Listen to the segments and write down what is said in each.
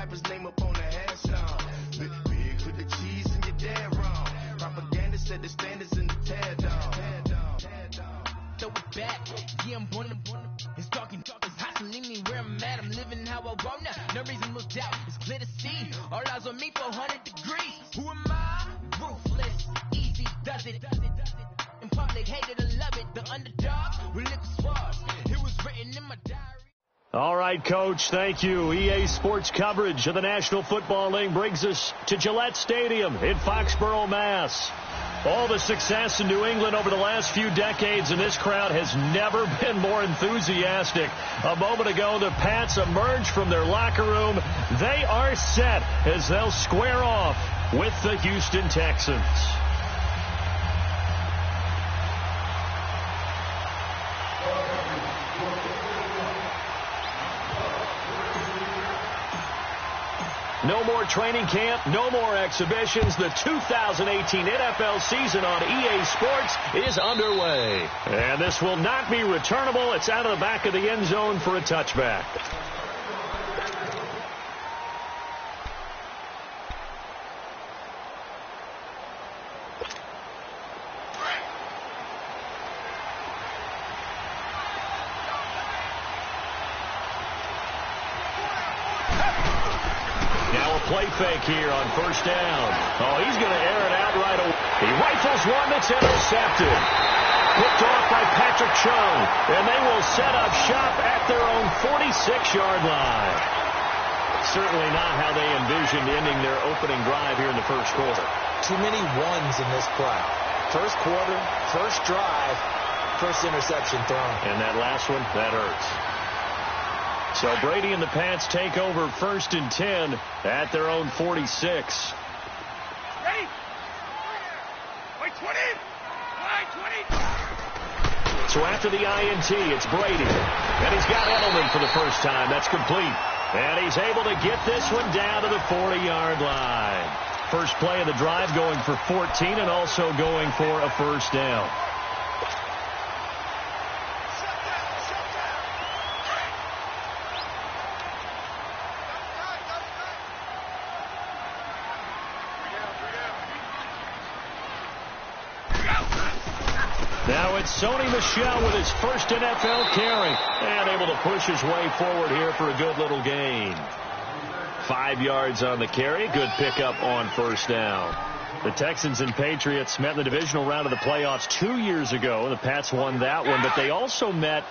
rapper's name up on the hash song. Big with the cheese and you're dead wrong. Propaganda set the standards in the tear down. Throw it back, yeah, I'm born to it's talking, it's hustling me where I'm at. I'm living how I want now. No reason to look doubt, it's clear to see. All eyes on me for 100 degrees. Who am I? Ruthless, easy, does it. In public, hate it or love it. The underdog, we live as far. It was written in my diary. All right, Coach, thank you. EA Sports coverage of the National Football League brings us to Gillette Stadium in Foxborough, Mass. All the success in New England over the last few decades, and this crowd has never been more enthusiastic. A moment ago, the Pats emerged from their locker room. They are set as they'll square off with the Houston Texans. No more training camp, no more exhibitions. The 2018 NFL season on EA Sports is underway. And this will not be returnable. It's out of the back of the end zone for a touchback. Play fake here on first down. Oh, he's going to air it out right away. He rifles one that's intercepted. Picked off by Patrick Chung. And they will set up shop at their own 46-yard line. Certainly not how they envisioned ending their opening drive here in the first quarter. Too many ones in this play. First quarter, first drive, first interception thrown. And that last one, that hurts. So Brady and the Pats take over 1st and 10 at their own 46. Ready? Wait, 20. Line 20. So after the INT, it's Brady. And he's got Edelman for the first time. That's complete. And he's able to get this one down to the 40-yard line. First play of the drive going for 14 and also going for a first down. Now it's Sony Michel with his first NFL carry and able to push his way forward here for a good little gain. 5 yards on the carry. Good pickup on first down. The Texans and Patriots met in the divisional round of the playoffs 2 years ago. The Pats won that one, but they also met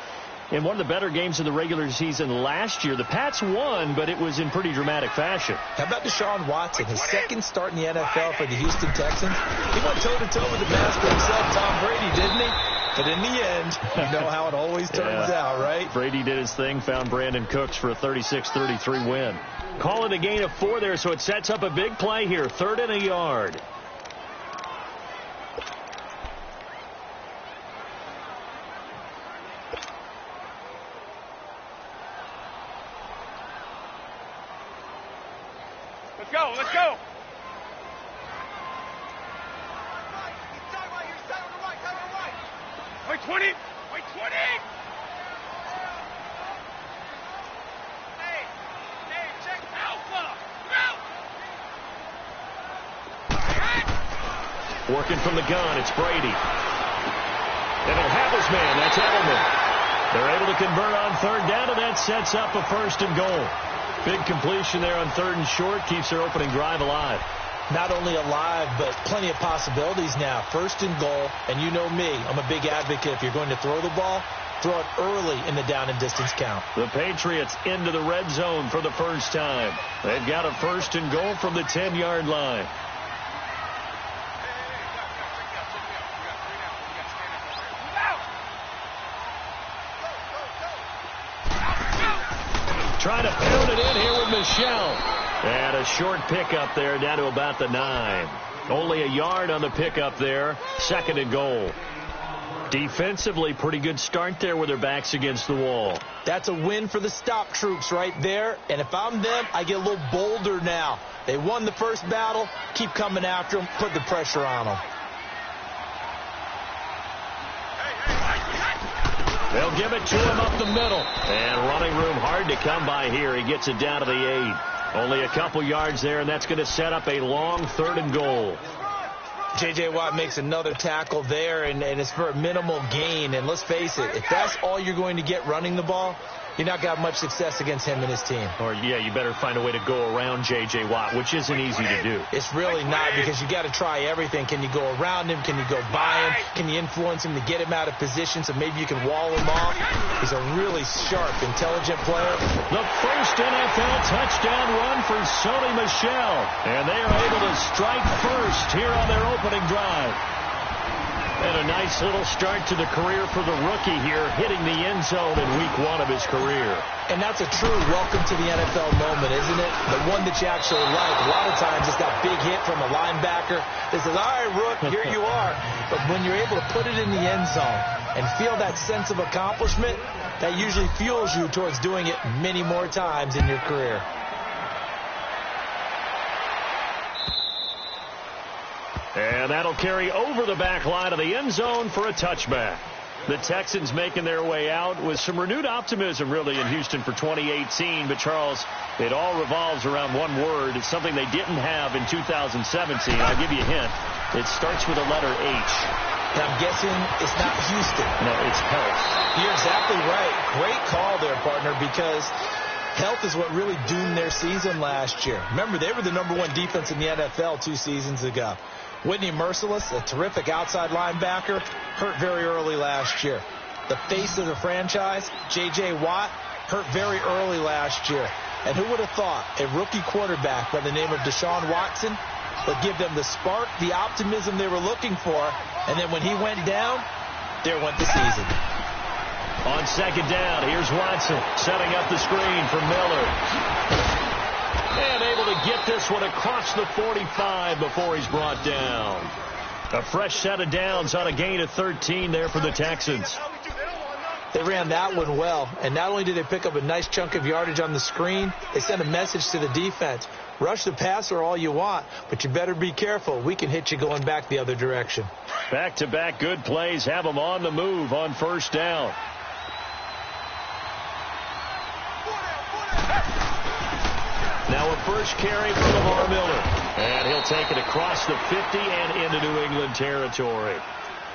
in one of the better games of the regular season last year. The Pats won, but it was in pretty dramatic fashion. How about Deshaun Watson, his second start in the NFL for the Houston Texans? He went toe-to-toe with the master himself, Tom Brady, didn't he? But in the end, you know how it always turns out, right? Brady did his thing, found Brandon Cooks for a 36-33 win. Call it a gain of 4 there, so it sets up a big play here. 3rd and a yard. Let's go, let's go. Wait, 20. Wait, 20. Hey, check Alpha. Working from the gun, it's Brady. And he'll have his man, that's Edelman. They're able to convert on 3rd down, and that sets up a 1st and goal. Big completion there on 3rd and short, keeps their opening drive alive. Not only alive, but plenty of possibilities now. 1st and goal, and you know me, I'm a big advocate. If you're going to throw the ball, throw it early in the down and distance count. The Patriots into the red zone for the first time. They've got a 1st and goal from the 10-yard line. Trying to pound it in here with Michel. And a short pickup there down to about the 9. Only a yard on the pickup there. 2nd and goal. Defensively, pretty good start there with their backs against the wall. That's a win for the stop troops right there. And if I'm them, I get a little bolder now. They won the first battle. Keep coming after them. Put the pressure on them. They'll give it to him up the middle. And running room hard to come by here. He gets it down to the 8. Only a couple yards there, and that's going to set up a long 3rd and goal. J.J. Watt makes another tackle there, and it's for a minimal gain. And let's face it, if that's all you're going to get running the ball, you're not going to have much success against him and his team. Or, yeah, you better find a way to go around J.J. Watt, which isn't easy to do. It's really not, because you got to try everything. Can you go around him? Can you go by him? Can you influence him to get him out of position so maybe you can wall him off? He's a really sharp, intelligent player. The first NFL touchdown run for Sony Michel. And they are able to strike first here on their opening drive. And a nice little start to the career for the rookie here, hitting the end zone in week 1 of his career. And that's a true welcome to the NFL moment, isn't it? The one that you actually like. A lot of times it's that big hit from a linebacker that says, all right, Rook, here you are. But when you're able to put it in the end zone and feel that sense of accomplishment, that usually fuels you towards doing it many more times in your career. And that'll carry over the back line of the end zone for a touchback. The Texans making their way out with some renewed optimism, really, in Houston for 2018. But, Charles, it all revolves around one word. It's something they didn't have in 2017. I'll give you a hint. It starts with the letter H. And I'm guessing it's not Houston. No, it's health. You're exactly right. Great call there, partner, because health is what really doomed their season last year. Remember, they were the #1 defense in the NFL 2 seasons ago. Whitney Merciless, a terrific outside linebacker, hurt very early last year. The face of the franchise, J.J. Watt, hurt very early last year. And who would have thought a rookie quarterback by the name of Deshaun Watson would give them the spark, the optimism they were looking for, and then when he went down, there went the season. On 2nd down, here's Watson setting up the screen for Miller. And able to get this one across the 45 before he's brought down. A fresh set of downs on a gain of 13 there for the Texans. They ran that one well, and not only did they pick up a nice chunk of yardage on the screen, they sent a message to the defense. Rush the passer all you want, but you better be careful. We can hit you going back the other direction. Back-to-back good plays have them on the move on 1st down. Now a first carry for Lamar Miller. And he'll take it across the 50 and into New England territory.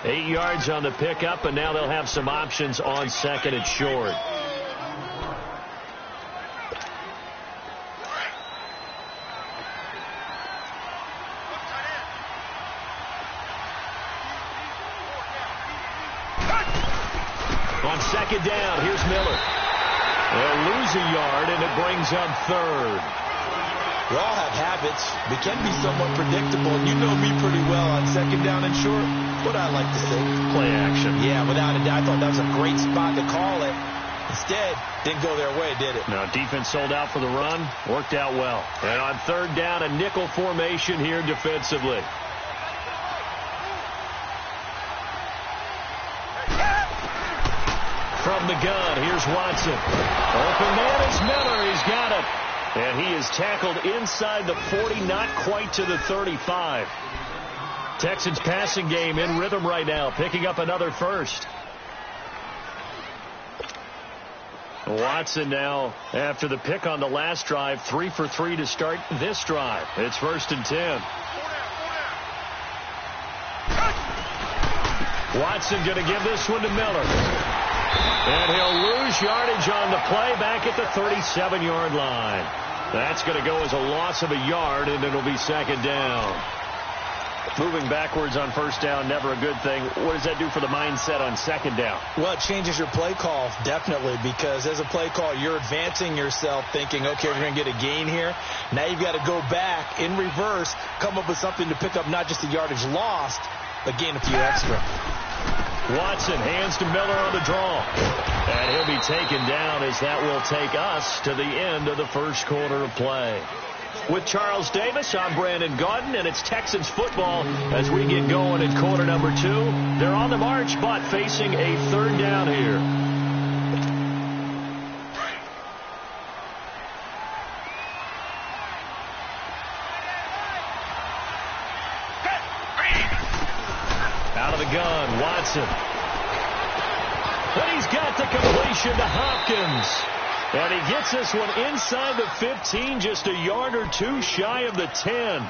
8 yards on the pickup, and now they'll have some options on 2nd and short. On 2nd down, here's Miller. They'll lose a yard, and it brings up 3rd. We all have habits. We can be somewhat predictable. You know me pretty well on 2nd down and short. What I like to say. Play action. Yeah, without a doubt. I thought that was a great spot to call it. Instead, didn't go their way, did it? No, defense sold out for the run. Worked out well. And on 3rd down, a nickel formation here defensively. From the gun, here's Watson. Open man is Miller. He's got it. And he is tackled inside the 40, not quite to the 35. Texans passing game in rhythm right now, picking up another first. Watson now, after the pick on the last drive, 3 for 3 to start this drive. It's 1st and 10. Watson going to give this one to Miller. And he'll lose yardage on the play back at the 37-yard line. That's going to go as a loss of a yard, and it'll be 2nd down. Moving backwards on 1st down, never a good thing. What does that do for the mindset on 2nd down? Well, it changes your play call, definitely, because as a play call, you're advancing yourself thinking, okay, we're going to get a gain here. Now you've got to go back in reverse, come up with something to pick up not just the yardage lost, but gain a few extra. Watson hands to Miller on the draw. And he'll be taken down as that will take us to the end of the 1st quarter of play. With Charles Davis, I'm Brandon Gaudin, and it's Texans football as we get going in quarter number 2. They're on the march, but facing a 3rd down here. Out of the gun, Watson. And he's got the completion to Hopkins. And he gets this one inside the 15, just a yard or two shy of the 10.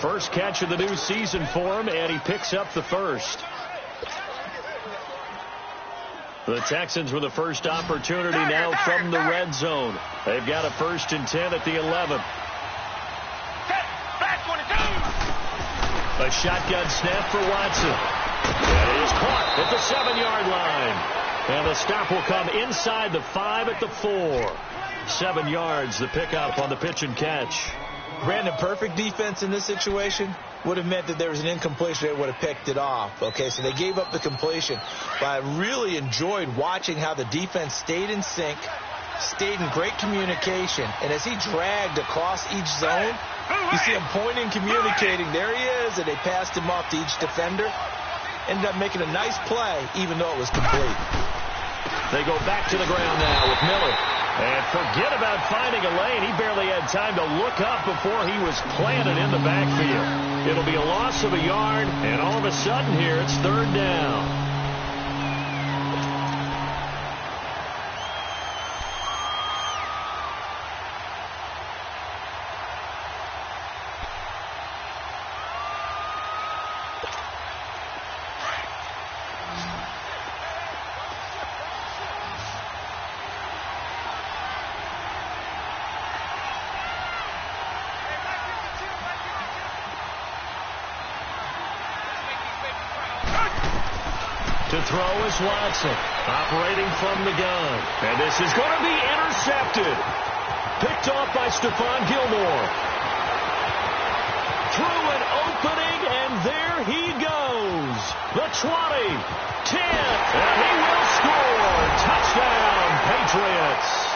First catch of the new season for him, and he picks up the first. The Texans with the first opportunity now from the red zone. They've got a 1st and 10 at the 11. A shotgun snap for Watson. And it is caught at the 7-yard line. And the stop will come inside the 5 at the 4. 7 yards, the pickup on the pitch and catch. Brandon, perfect defense in this situation would have meant that there was an incompletion. They would have picked it off. Okay, so they gave up the completion. But I really enjoyed watching how the defense stayed in sync, stayed in great communication. And as he dragged across each zone, you see him pointing, communicating. There he is, and they passed him off to each defender. Ended up making a nice play, even though it was complete. They go back to the ground now with Miller. And forget about finding a lane. He barely had time to look up before he was planted in the backfield. It'll be a loss of a yard, and all of a sudden here it's 3rd down. To throw is Watson, operating from the gun. And this is going to be intercepted. Picked off by Stephon Gilmore. Through an opening, and there he goes. The 20, 10, and he will score. Touchdown, Patriots.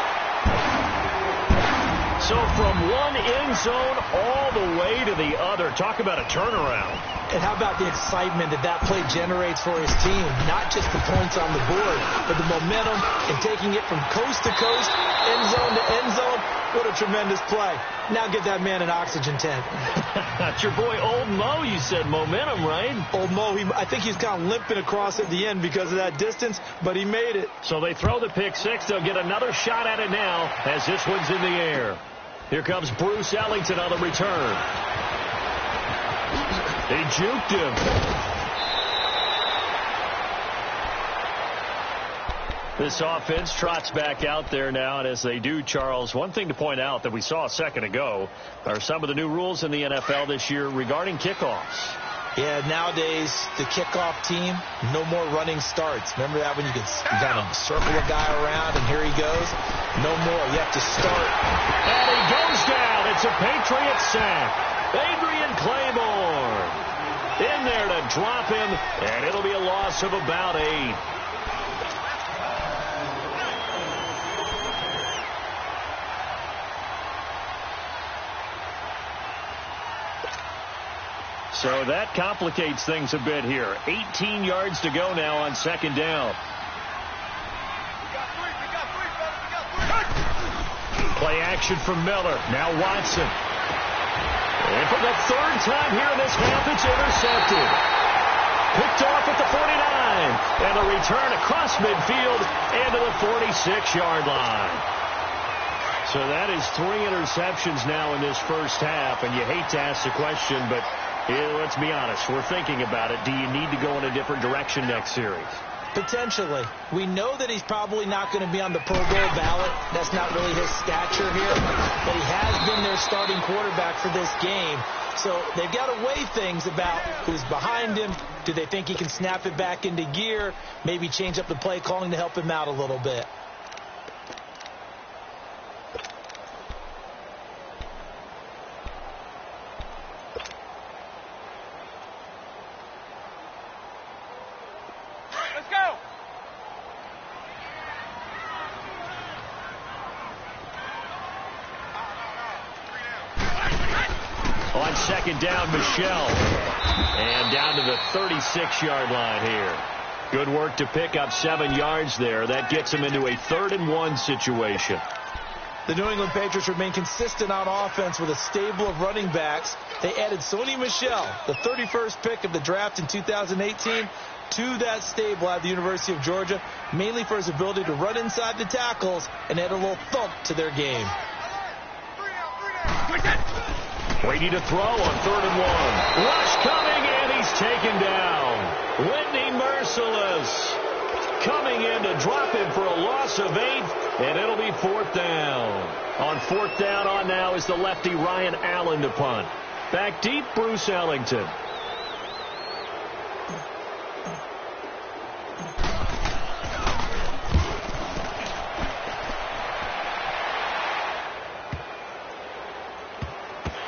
So from one end zone all the way to the other. Talk about a turnaround. And how about the excitement that play generates for his team? Not just the points on the board, but the momentum and taking it from coast to coast, end zone to end zone. What a tremendous play. Now get that man an oxygen tent. That's your boy Old Mo. You said momentum, right? Old Mo, I think he's kind of limping across at the end because of that distance, but he made it. So they throw the pick six. They'll get another shot at it now as this one's in the air. Here comes Bruce Ellington on the return. He juked him. This offense trots back out there now, and as they do, Charles, one thing to point out that we saw a second ago are some of the new rules in the NFL this year regarding kickoffs. Yeah, nowadays, the kickoff team, no more running starts. Remember that when you kind of circle a guy around, and here he goes? No more. You have to start. And he goes down. It's a Patriot sack. Adrian Claiborne in there to drop him, and it'll be a loss of about 8. So that complicates things a bit here. 18 yards to go now on second down. Play action from Miller. Now Watson. And for the third time here in this half, it's intercepted. Picked off at the 49. And a return across midfield and to the 46-yard line. So that is 3 interceptions now in this first half. And you hate to ask the question, but let's be honest. We're thinking about it. Do you need to go in a different direction next series? Potentially. We know that he's probably not going to be on the Pro Bowl ballot. That's not really his stature here. But he has been their starting quarterback for this game. So they've got to weigh things about who's behind him. Do they think he can snap it back into gear? Maybe change up the play calling to help him out a little bit. Second down, Michelle. And down to the 36-yard line here. Good work to pick up 7 yards there. That gets him into a 3rd and 1 situation. The New England Patriots remain consistent on offense with a stable of running backs. They added Sony Michel, the 31st pick of the draft in 2018, to that stable at the University of Georgia, mainly for his ability to run inside the tackles and add a little thump to their game. Brady to throw on 3rd and 1. Rush coming, and he's taken down. Whitney Merciless coming in to drop him for a loss of 8, and it'll be 4th down. On 4th down on now is the lefty Ryan Allen to punt. Back deep, Bruce Ellington.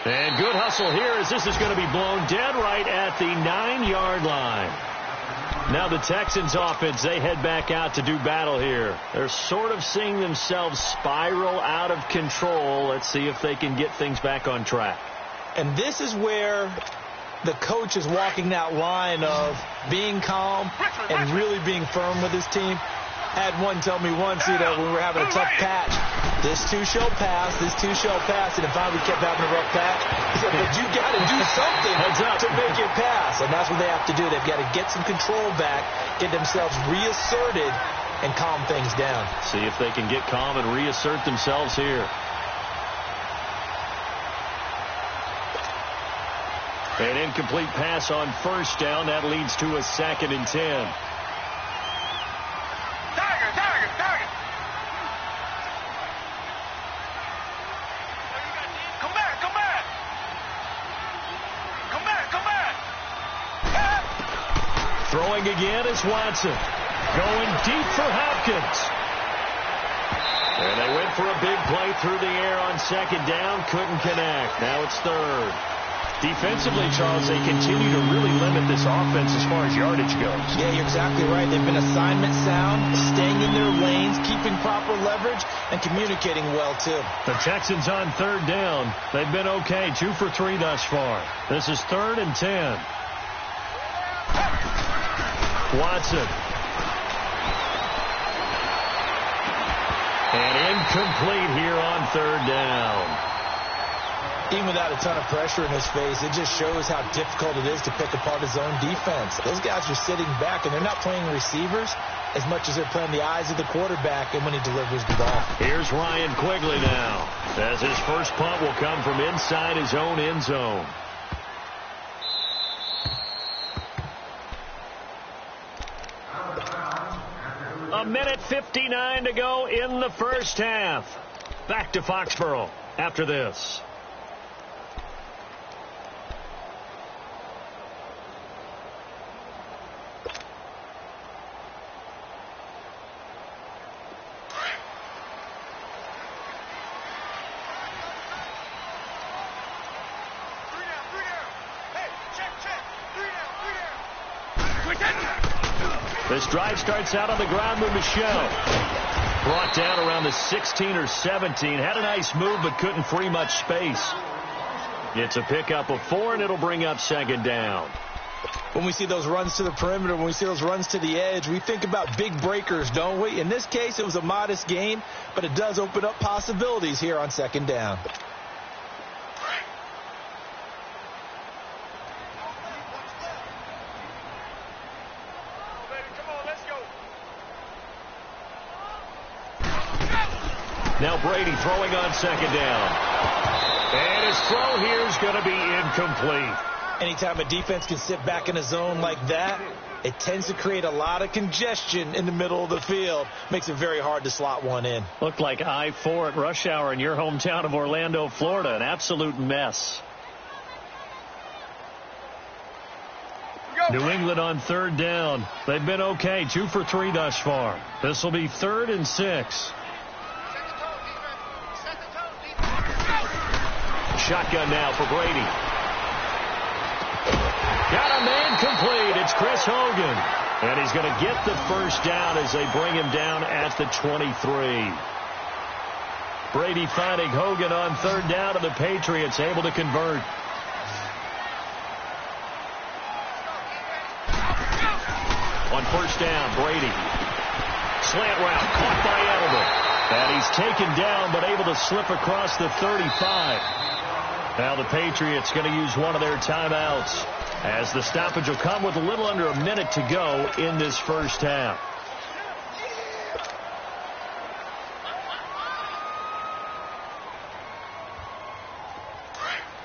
And good hustle here as this is going to be blown dead right at the 9-yard line. Now the Texans offense, they head back out to do battle here. They're sort of seeing themselves spiral out of control. Let's see if they can get things back on track. And this is where the coach is walking that line of being calm and really being firm with his team. Had one tell me once, when we were having a tough patch, this too shall pass, and if finally we kept having a rough patch, he said, but you got to do something to make it pass, and that's what they have to do. They've got to get some control back, get themselves reasserted, and calm things down. See if they can get calm and reassert themselves here. An incomplete pass on 1st down. That leads to a 2nd and 10. Throwing again is Watson. Going deep for Hopkins. And they went for a big play through the air on 2nd down. Couldn't connect. Now it's 3rd. Defensively, Charles, they continue to really limit this offense as far as yardage goes. Yeah, you're exactly right. They've been assignment sound, staying in their lanes, keeping proper leverage, and communicating well, too. The Texans on 3rd down. They've been okay. 2 for 3 thus far. This is 3rd and 10. Watson. And incomplete here on 3rd down. Even without a ton of pressure in his face, it just shows how difficult it is to pick apart his own defense. Those guys are sitting back, and they're not playing receivers as much as they're playing the eyes of the quarterback and when he delivers the ball. Here's Ryan Quigley now, as his first punt will come from inside his own end zone. A minute 59 to go in the first half. Back to Foxborough after this. This drive starts out on the ground with Michel. Brought down around the 16 or 17. Had a nice move, but couldn't free much space. It's a pickup of 4, and it'll bring up 2nd down. When we see those runs to the perimeter, when we see those runs to the edge, we think about big breakers, don't we? In this case, it was a modest gain, but it does open up possibilities here on 2nd down. Now Brady throwing on 2nd down. And his throw here is going to be incomplete. Anytime a defense can sit back in a zone like that, it tends to create a lot of congestion in the middle of the field. Makes it very hard to slot one in. Looked like I-4 at rush hour in your hometown of Orlando, Florida. An absolute mess. New England on 3rd down. They've been okay. 2 for 3 thus far. This will be 3rd and 6. Shotgun now for Brady. Got a man complete. It's Chris Hogan. And he's going to get the first down as they bring him down at the 23. Brady finding Hogan on 3rd down, and the Patriots able to convert. On 1st down, Brady. Slant route caught by Edelman. And he's taken down, but able to slip across the 35. Now the Patriots going to use one of their timeouts, as the stoppage will come with a little under a minute to go in this first half.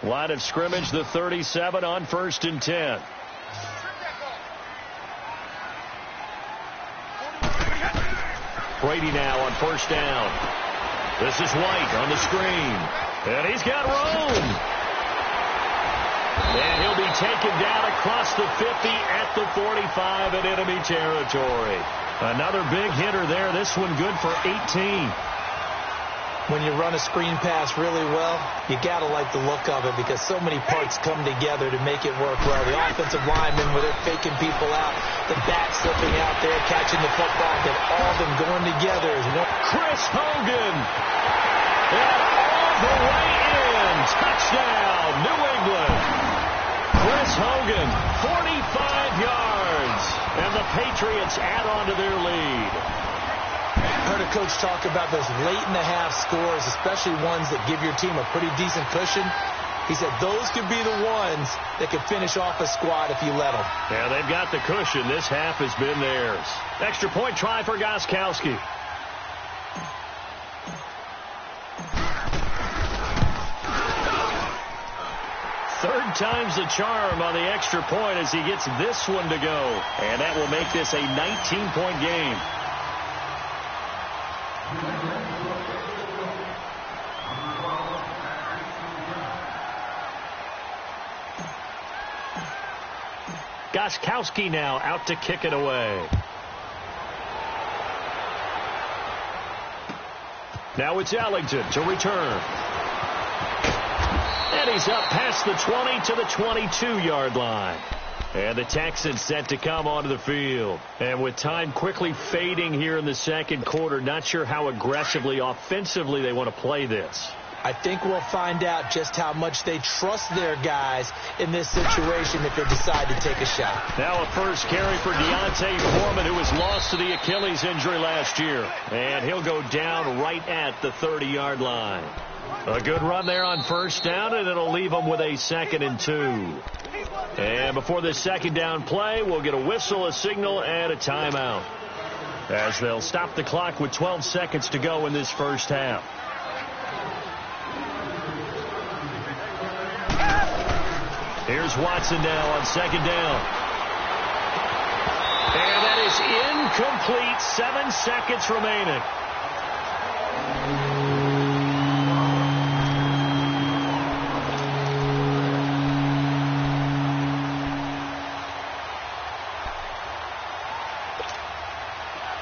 Line of scrimmage, the 37 on 1st and 10. Brady now on 1st down. This is White on the screen. And he's got room. And he'll be taken down across the 50 at the 45 in enemy territory. Another big hitter there. This one good for 18. When you run a screen pass really well, you got to like the look of it because so many parts come together to make it work well. The offensive linemen, where they're faking people out, the back slipping out there, catching the football, then all of them going together as one. Chris Hogan. And all the way in. Touchdown, New England. Chris Hogan, 45 yards. And the Patriots add on to their lead. I heard a coach talk about those late-in-the-half scores, especially ones that give your team a pretty decent cushion. He said those could be the ones that could finish off a squad if you let them. Yeah, they've got the cushion. This half has been theirs. Extra point try for Gostkowski. Third time's the charm on the extra point as he gets this one to go. And that will make this a 19-point game. Gostkowski now out to kick it away. Now it's Ellington to return. And he's up past the 20 to the 22-yard line. And the Texans set to come onto the field. And with time quickly fading here in the second quarter, not sure how aggressively, offensively they want to play this. I think we'll find out just how much they trust their guys in this situation if they decide to take a shot. Now a first carry for Deontay Foreman, who was lost to the Achilles injury last year. And he'll go down right at the 30-yard line. A good run there on first down, and it'll leave them with a 2nd and 2. And before this second down play, we'll get a whistle, a signal, and a timeout, as they'll stop the clock with 12 seconds to go in this first half. Here's Watson now on 2nd down. And that is incomplete. 7 seconds remaining.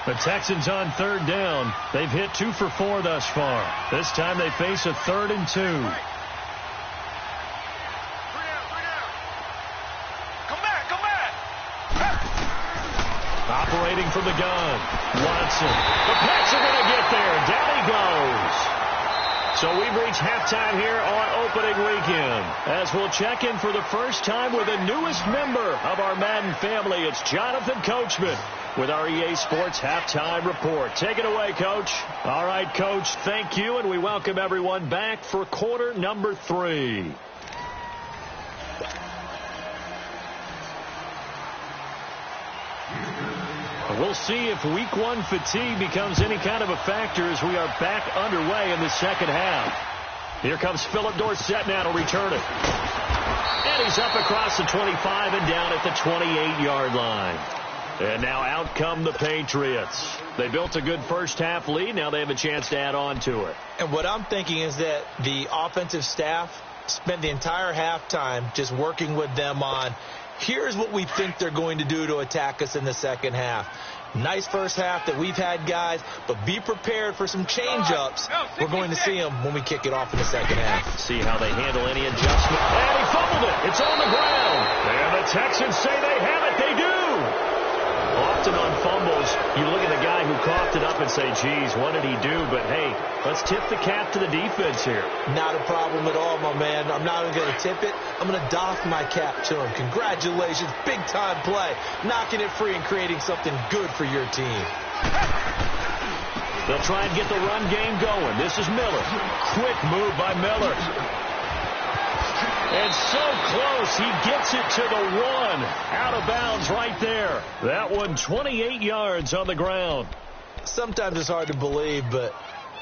The Texans on 3rd down. They've hit 2 for 4 thus far. This time they face a 3rd and 2. Operating from the gun. Watson. The Pats are going to get there. Down he goes. So we've reached halftime here on opening weekend, as we'll check in for the first time with the newest member of our Madden family. It's Jonathan Coachman with our EA Sports Halftime Report. Take it away, Coach. All right, Coach, thank you, and we welcome everyone back for quarter number 3. We'll see if week 1 fatigue becomes any kind of a factor as we are back underway in the second half. Here comes Philip Dorsett now to return it. And he's up across the 25 and down at the 28-yard line. And now out come the Patriots. They built a good first half lead. Now they have a chance to add on to it. And what I'm thinking is that the offensive staff spent the entire halftime just working with them on, here's what we think they're going to do to attack us in the second half. Nice first half that we've had, guys, but be prepared for some change-ups. We're going to see them when we kick it off in the second half. See how they handle any adjustment. And he fumbled it. It's on the ground. And the Texans say they have it. They do. Often on fumbles, you look at the guy who coughed it up and say, geez, what did he do? But, hey, let's tip the cap to the defense here. Not a problem at all, my man. I'm not even going to tip it. I'm going to doff my cap to him. Congratulations. Big-time play. Knocking it free and creating something good for your team. They'll try and get the run game going. This is Miller. Quick move by Miller. And so close, he gets it to the 1. Out of bounds right there. That one 28 yards on the ground. Sometimes it's hard to believe, but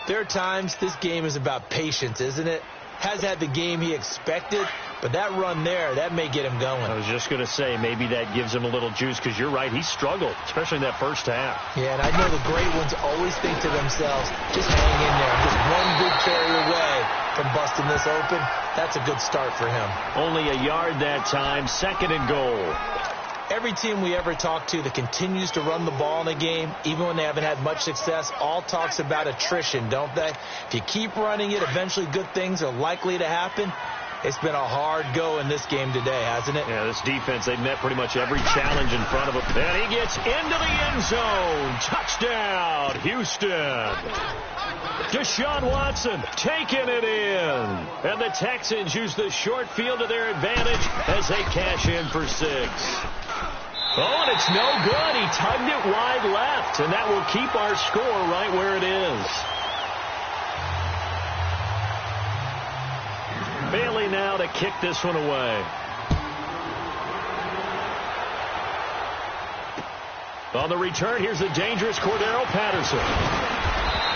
there are times this game is about patience, isn't it? Has had the game he expected, but that run there, that may get him going. I was just going to say, maybe that gives him a little juice, because you're right, he struggled, especially in that first half. Yeah, and I know the great ones always think to themselves, just hang in there, just one big carry away from busting this open. That's a good start for him. Only a yard that time, 2nd and goal. Every team we ever talk to that continues to run the ball in a game, even when they haven't had much success, all talks about attrition, don't they? If you keep running it, eventually good things are likely to happen. It's been a hard go in this game today, hasn't it? Yeah, this defense, they've met pretty much every challenge in front of them. And he gets into the end zone. Touchdown, Houston. Deshaun Watson taking it in. And the Texans use the short field to their advantage as they cash in for 6. Oh, and it's no good. He tugged it wide left, and that will keep our score right where it is. Bailey now to kick this one away. On the return, here's the dangerous Cordero Patterson.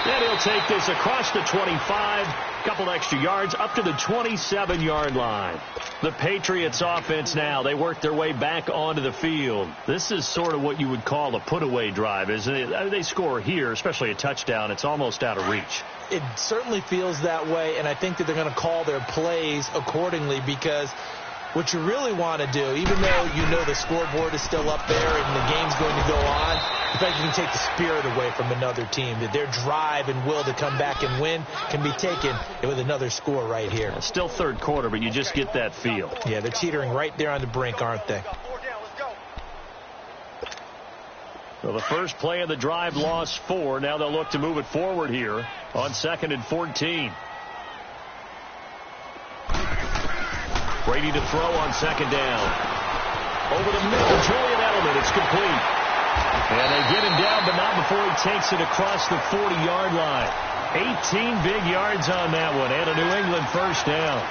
And he'll take this across the 25, couple extra yards, up to the 27-yard line. The Patriots offense now, they work their way back onto the field. This is sort of what you would call a put-away drive, isn't it? They score here, especially a touchdown. It's almost out of reach. It certainly feels that way, and I think that they're going to call their plays accordingly, because what you really want to do, even though you know the scoreboard is still up there and the game's going to go on, in fact, you can take the spirit away from another team. That their drive and will to come back and win can be taken with another score right here. It's still third quarter, but you just get that feel. Yeah, they're teetering right there on the brink, aren't they? So the first play of the drive lost 4. Now they'll look to move it forward here on 2nd and 14. Brady to throw on 2nd down. Over the middle, Julian Edelman. It's complete. And they get him down, but not before he takes it across the 40-yard line. 18 big yards on that one, and a New England first down.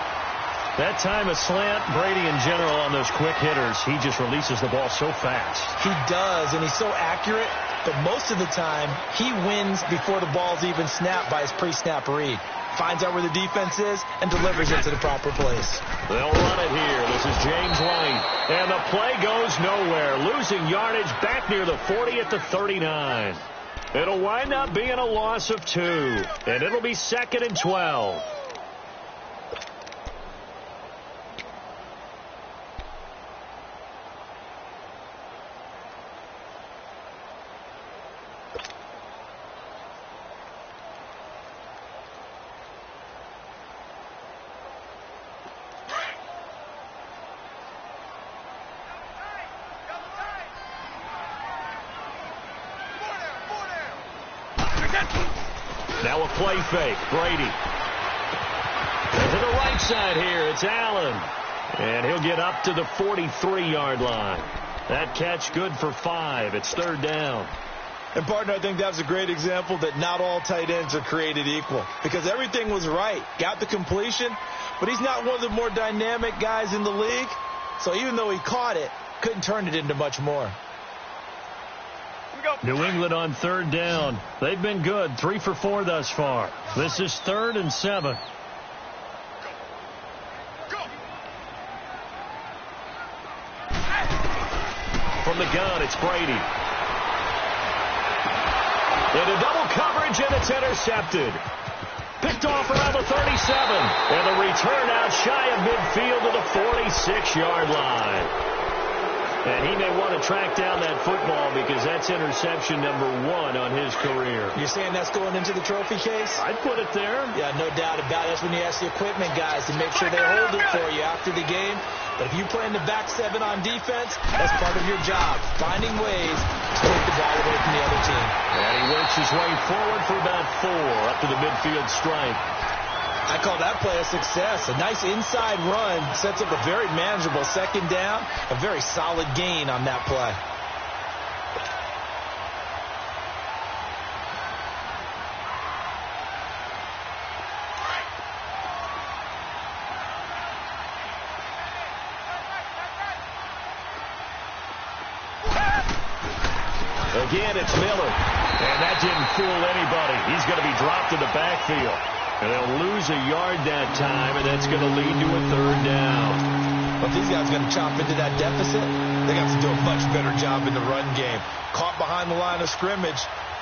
That time a slant, Brady in general on those quick hitters, he just releases the ball so fast. He does, and he's so accurate, but most of the time he wins before the ball's even snapped by his pre-snap read. Finds out where the defense is and delivers it to the proper place. They'll run it here. This is James White. And the play goes nowhere. Losing yardage back near the 40 at the 39. It'll wind up being a loss of 2. And it'll be 2nd and 12. Now a play fake. Brady. To the right side here. It's Allen. And he'll get up to the 43-yard line. That catch good for 5. It's 3rd down. And, partner, I think that was a great example that not all tight ends are created equal. Because everything was right. Got the completion. But he's not one of the more dynamic guys in the league. So even though he caught it, couldn't turn it into much more. New England on 3rd down. They've been good. 3 for 4 thus far. This is 3rd and 7. From the gun, it's Brady. Into double coverage, and it's intercepted. Picked off around the 37. And the return out shy of midfield to the 46-yard line. And he may want to track down that football because that's interception number 1 on his career. You're saying that's going into the trophy case? I'd put it there. Yeah, no doubt about it. That's when you ask the equipment guys to make sure they hold it for you after the game. But if you play in the back 7 on defense, that's part of your job, finding ways to take the ball away from the other team. And he works his way forward for about 4 up to the midfield stripe. I call that play a success. A nice inside run sets up a very manageable 2nd down. A very solid gain on that play. Again, it's Miller. And that didn't fool anybody. He's going to be dropped in the backfield. And they'll lose a yard that time, and that's going to lead to a third down. But these guys are going to chop into that deficit. They got to do a much better job in the run game. Caught behind the line of scrimmage,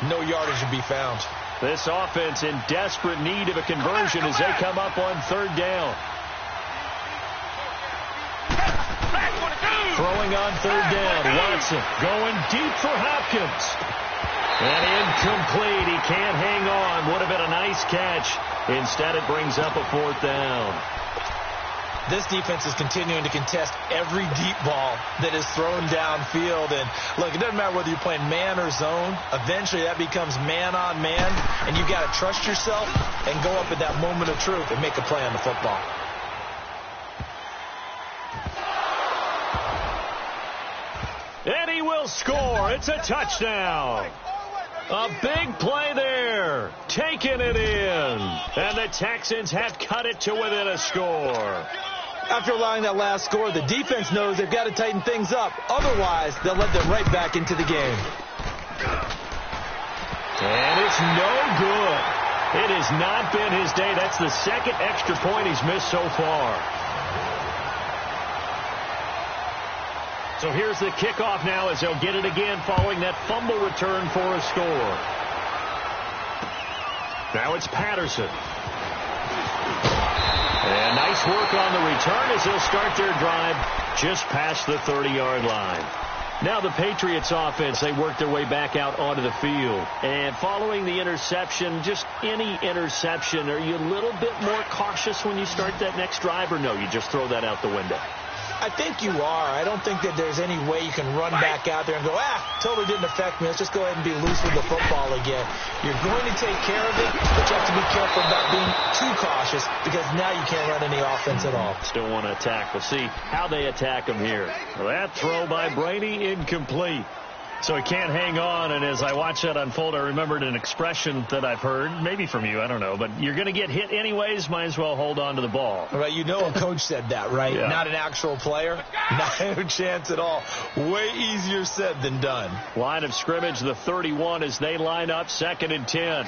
no yardage to be found. This offense in desperate need of a conversion as they come up on third down. Throwing on third down. Watson going deep for Hopkins. And incomplete. He can't hang on. Would have been a nice catch. Instead, it brings up a fourth down. This defense is continuing to contest every deep ball that is thrown downfield. And, look, it doesn't matter whether you're playing man or zone. Eventually, that becomes man-on-man. And you've got to trust yourself and go up at that moment of truth and make a play on the football. And he will score. It's a touchdown. A big play there. Taking it in. And the Texans have cut it to within a score. After allowing that last score, the defense knows they've got to tighten things up. Otherwise, they'll let them right back into the game. And it's no good. It has not been his day. That's the second extra point he's missed so far. So here's the kickoff now as they'll get it again following that fumble return for a score. Now it's Patterson. And nice work on the return as they'll start their drive just past the 30-yard line. Now the Patriots offense, they work their way back out onto the field. And following the interception, just any interception, are you a little bit more cautious when you start that next drive, or no, you just throw that out the window? I think you are. I don't think that there's any way you can run back out there and go, totally didn't affect me. Let's just go ahead and be loose with the football again. You're going to take care of it, but you have to be careful about being too cautious because now you can't run any offense at all. Still want to attack. We'll see how they attack him here. Well, that throw by Brady incomplete. So he can't hang on, and as I watch that unfold, I remembered an expression that I've heard, maybe from you, I don't know, but you're going to get hit anyways, might as well hold on to the ball. Right, you know a coach said that, right? Yeah. Not an actual player, not a chance at all. Way easier said than done. Line of scrimmage, the 31 as they line up, 2nd and 10.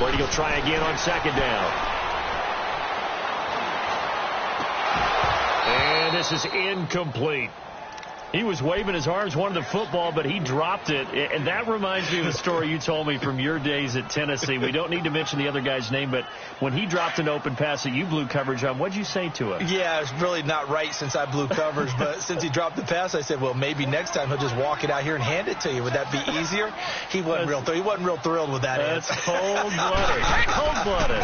Brady will try again on 2nd down. And this is incomplete. He was waving his arms, wanted the football, but he dropped it. And that reminds me of a story you told me from your days at Tennessee. We don't need to mention the other guy's name, but when he dropped an open pass that you blew coverage on, what'd you say to him? Yeah, it's really not right since I blew coverage, but since he dropped the pass, I said, well, maybe next time he'll just walk it out here and hand it to you. Would that be easier? He wasn't real thrilled with that. That's cold-blooded. Cold-blooded.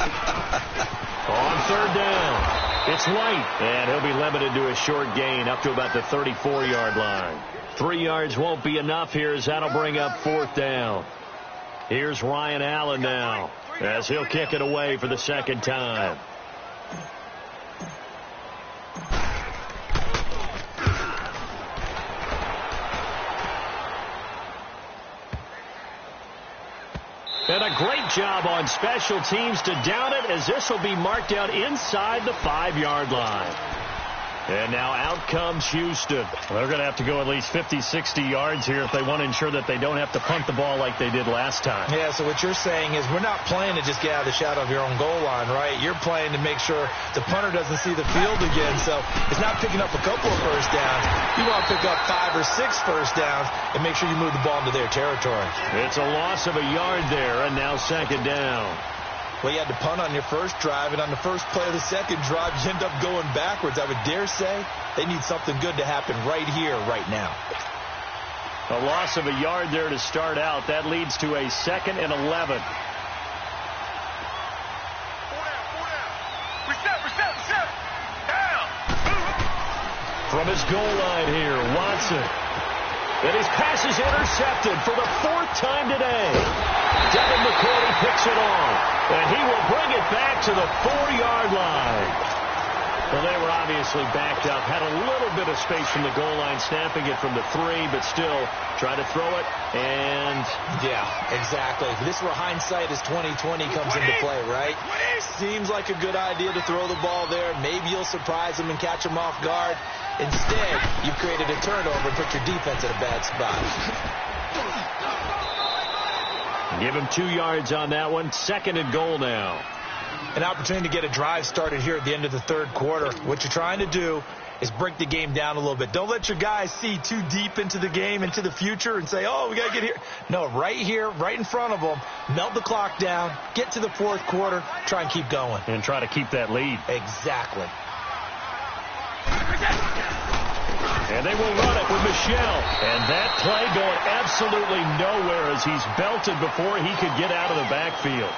On 3rd down. It's White, and he'll be limited to a short gain up to about the 34-yard line. 3 yards won't be enough here as that'll bring up 4th down. Here's Ryan Allen now as he'll kick it away for the 2nd time. And a great job on special teams to down it as this will be marked out inside the 5-yard line. And now out comes Houston. They're going to have to go at least 50, 60 yards here if they want to ensure that they don't have to punt the ball like they did last time. Yeah, so what you're saying is we're not playing to just get out of the shadow of your own goal line, right? You're playing to make sure the punter doesn't see the field again. So it's not picking up a couple of first downs. You want to pick up 5 or 6 first downs and make sure you move the ball into their territory. It's a loss of a yard there, and now 2nd down. Well, you had to punt on your first drive, and on the first play of the second drive, you end up going backwards. I would dare say they need something good to happen right here, right now. A loss of a yard there to start out. That leads to a 2nd and 11. Reset. Down. From his goal line here, Watson. And his pass is intercepted for the 4th time today. Devin McCourty picks it off, and he will bring it back to the 4-yard line. Well, they were obviously backed up, had a little bit of space from the goal line, snapping it from the 3, but still try to throw it, and... Yeah, exactly. This is where hindsight is 20/20 comes into play, right? Seems like a good idea to throw the ball there. Maybe you'll surprise them and catch them off guard. Instead, you created a turnover and put your defense in a bad spot. Give him 2 yards on that one. 2nd and goal now. An opportunity to get a drive started here at the end of the 3rd quarter. What you're trying to do is break the game down a little bit. Don't let your guys see too deep into the game, into the future, and say, oh, we got to get here. No, right here, right in front of them, melt the clock down, get to the 4th quarter, try and keep going. And try to keep that lead. Exactly. And they will run it with Michel. And that play going absolutely nowhere as he's belted before he could get out of the backfield.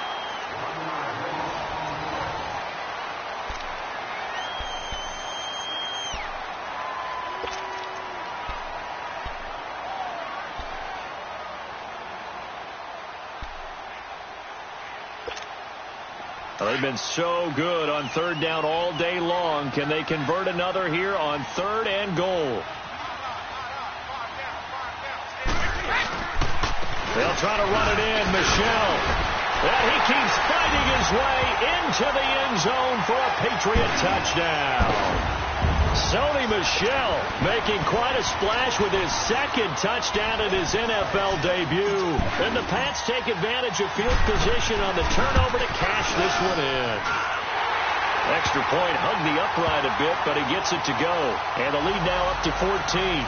They've been so good on 3rd down all day long. Can they convert another here on 3rd and goal? They'll try to run it in. Michel. And he keeps fighting his way into the end zone for a Patriot touchdown. Sony Michel making quite a splash with his 2nd touchdown in his NFL debut. And the Pats take advantage of field position on the turnover to cash this one in. Extra point hugged the upright a bit, but he gets it to go. And the lead now up to 14.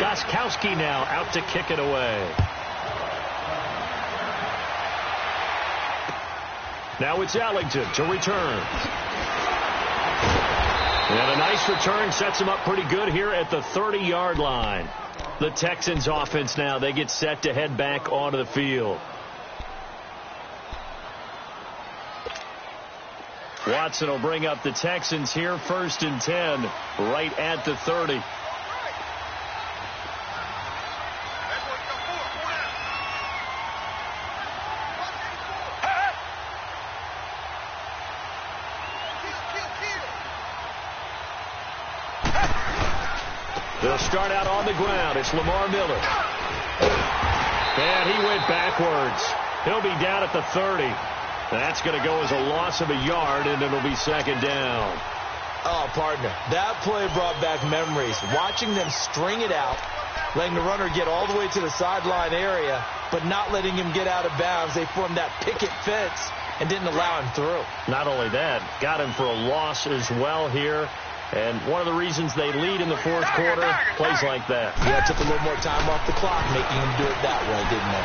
Gostkowski now out to kick it away. Now it's Ellington to return. And a nice return sets him up pretty good here at the 30-yard line. The Texans offense now, they get set to head back onto the field. Watson will bring up the Texans here, 1st and 10, right at the 30. They'll start out on the ground. It's Lamar Miller. And he went backwards. He'll be down at the 30. That's going to go as a loss of a yard, and it'll be 2nd down. Oh, partner, that play brought back memories. Watching them string it out, letting the runner get all the way to the sideline area, but not letting him get out of bounds. They formed that picket fence and didn't allow him through. Not only that, got him for a loss as well here. And one of the reasons they lead in the 4th quarter, plays like that. Yeah, it took a little more time off the clock, making him do it that way, didn't it?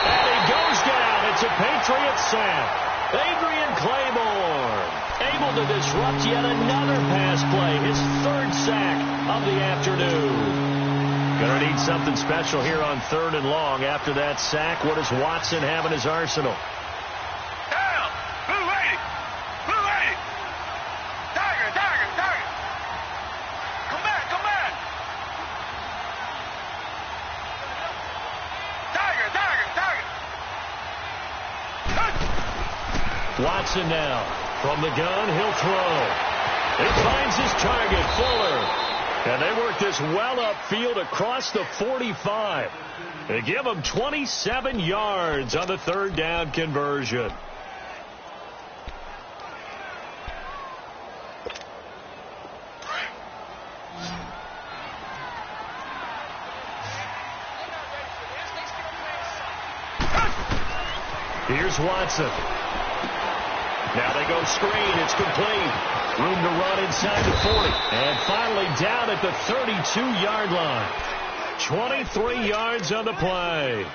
And he goes down. It's a Patriot sack. Adrian Claiborne able to disrupt yet another pass play. His 3rd sack of the afternoon. Gonna need something special here on 3rd and long. After that sack, what does Watson have in his arsenal? Watson now from the gun, he'll throw. He finds his target, Fuller. And they work this well upfield across the 45. They give him 27 yards on the 3rd down conversion. Here's Watson. Now they go screen. It's complete. Room to run inside the 40. And finally down at the 32-yard line. 23 yards on the play.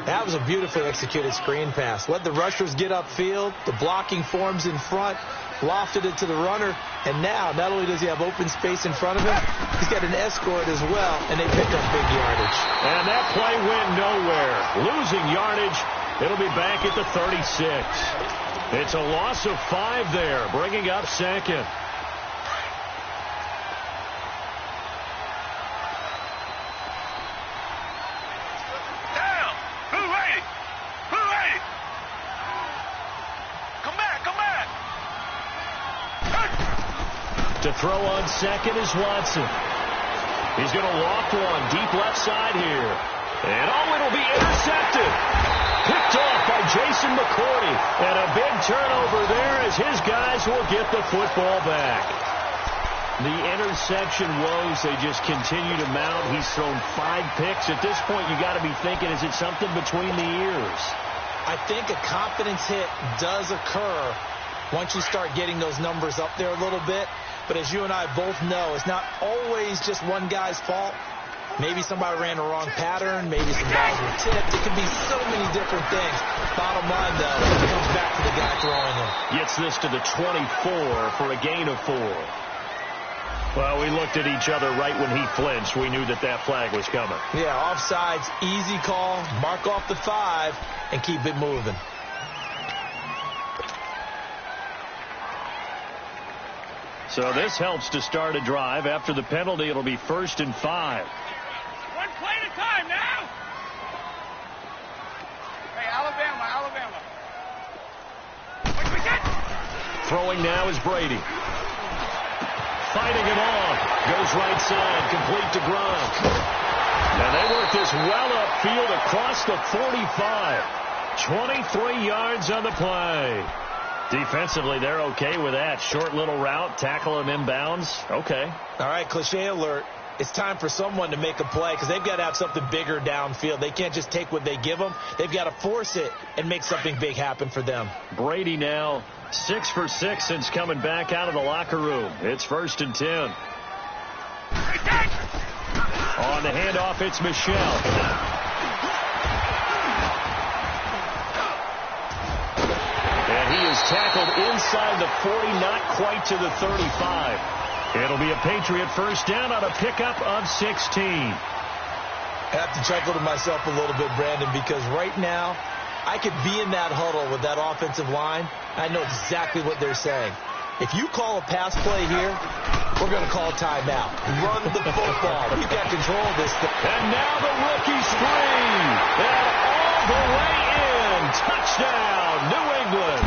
That was a beautifully executed screen pass. Let the rushers get upfield. The blocking forms in front. Lofted it to the runner. And now, not only does he have open space in front of him, he's got an escort as well. And they picked up big yardage. And that play went nowhere. Losing yardage. It'll be back at the 36. It's a loss of 5 there, bringing up 2nd. To throw on second is Watson. He's going to loft one deep left side here. And it'll be intercepted. Picked off by Jason McCourty. And a big turnover there as his guys will get the football back. The interception woes, they just continue to mount. He's thrown 5 picks. At this point, you got to be thinking, is it something between the ears? I think a confidence hit does occur once you start getting those numbers up there a little bit. But as you and I both know, it's not always just one guy's fault. Maybe somebody ran the wrong pattern. Maybe some balls were tipped. It could be so many different things. Bottom line, though, it comes back to the guy throwing them. Gets this to the 24 for a gain of 4. Well, we looked at each other right when he flinched. We knew that flag was coming. Yeah, offsides, easy call. Mark off the 5 and keep it moving. So this helps to start a drive. After the penalty, it'll be 1st and 5. One play at a time now. Hey, Alabama. What we get? Throwing now is Brady. Fighting him off. Goes right side. Complete to Gronk. And they work this well upfield across the 45. 23 yards on the play. Defensively, they're okay with that. Short little route. Tackle him inbounds. Okay. All right, cliche alert. It's time for someone to make a play because they've got to have something bigger downfield. They can't just take what they give them. They've got to force it and make something big happen for them. Brady now 6 for 6 since coming back out of the locker room. It's 1st and 10. On the handoff, it's Michel. And he is tackled inside the 40, not quite to the 35. It'll be a Patriot first down on a pickup of 16. I have to chuckle to myself a little bit, Brandon, because right now I could be in that huddle with that offensive line. I know exactly what they're saying. If you call a pass play here, we're going to call a timeout. Run the football. We've got control of this thing. And now the rookie screen. And all the way in. Touchdown, New England.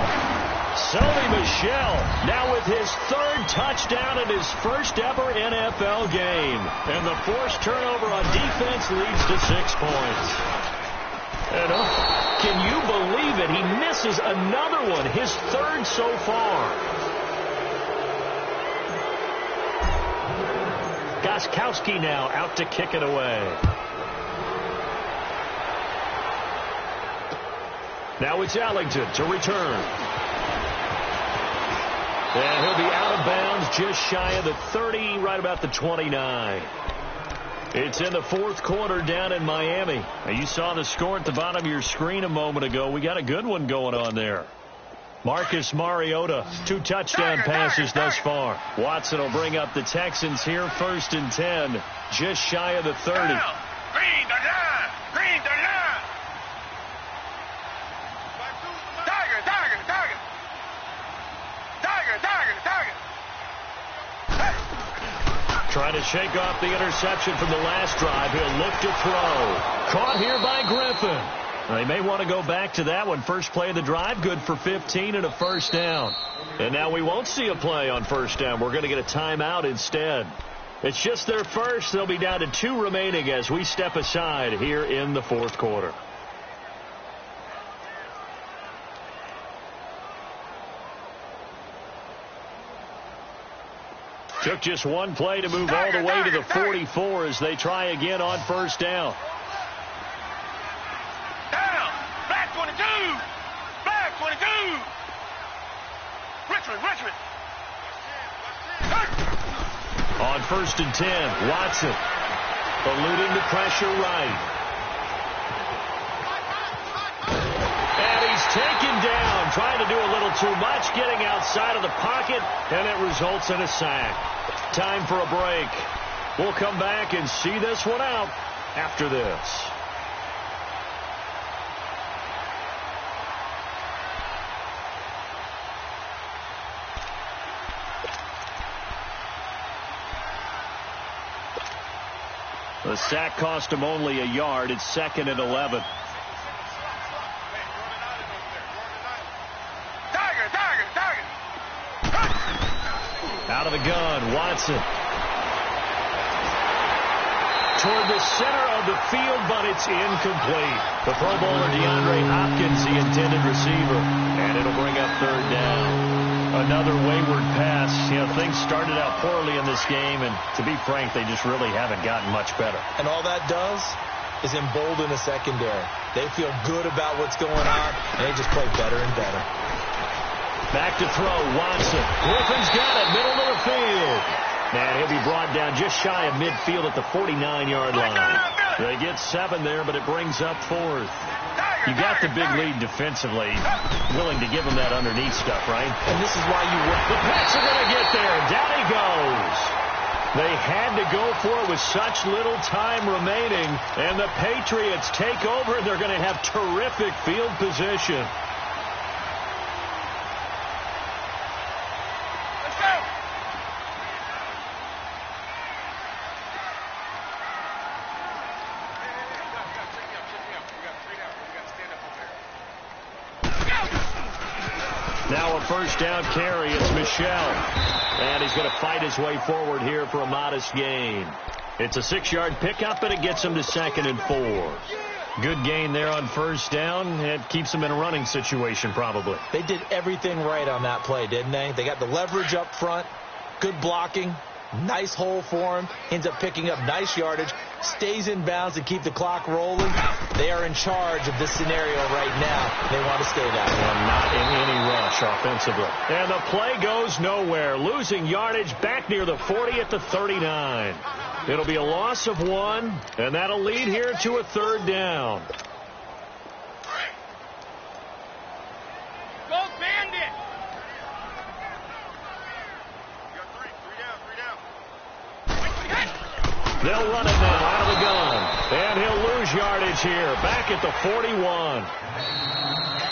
Sony Michel now with his 3rd touchdown in his first ever NFL game. And the forced turnover on defense leads to 6 points. And can you believe it? He misses another one, his 3rd so far. Gostkowski now out to kick it away. Now it's Allington to return. And he'll be out of bounds just shy of the 30, right about the 29. It's in the 4th quarter down in Miami. Now, you saw the score at the bottom of your screen a moment ago. We got a good one going on there. Marcus Mariota, 2 touchdown passes thus far. Watson will bring up the Texans here, 1st and 10, just shy of the 30. Green the line. Tiger. Trying to shake off the interception from the last drive. He'll look to throw. Caught here by Griffin. They may want to go back to that one. First play of the drive, good for 15 and a first down. And now we won't see a play on first down. We're going to get a timeout instead. It's just their first. They'll be down to 2 remaining as we step aside here in the 4th quarter. Took just one play to move all the way to the 44 as they try again on first down. Down. Black 22. Richmond. On 1st and 10, Watson eluding the pressure right. And he's taken down, trying to do a little too much, getting outside of the pocket, and it results in a sack. Time for a break. We'll come back and see this one out after this. The sack cost him only a yard. It's 2nd and 11. Out of the gun. Watson. Toward the center of the field, but it's incomplete. The Pro Bowler DeAndre Hopkins, the intended receiver, and it'll bring up third down. Another wayward pass. You know, things started out poorly in this game, and to be frank, they just really haven't gotten much better. And all that does is embolden the secondary. They feel good about what's going on, and they just play better and better. Back to throw, Watson. Griffin's got it, middle of the field. And he'll be brought down just shy of midfield at the 49-yard line. They get 7 there, but it brings up 4th. You got the big lead defensively. Willing to give him that underneath stuff, right? And this is why you work. The Pats are going to get there. Down he goes. They had to go for it with such little time remaining. And the Patriots take over. They're going to have terrific field position. Now a first down carry. It's Michel. And he's going to fight his way forward here for a modest gain. It's a 6-yard pickup, and it gets him to 2nd and 4. Good gain there on first down. It keeps him in a running situation probably. They did everything right on that play, didn't they? They got the leverage up front, good blocking, nice hole for him, ends up picking up nice yardage, stays in bounds to keep the clock rolling. They are in charge of this scenario right now. They want to stay that way. And not in any rush offensively. And the play goes nowhere. Losing yardage back near the 40 at the 39. It'll be a loss of 1, and that'll lead here to a 3rd down. Go Bandit! They'll run it now out of the gun. And he'll lose yardage here. Back at the 41.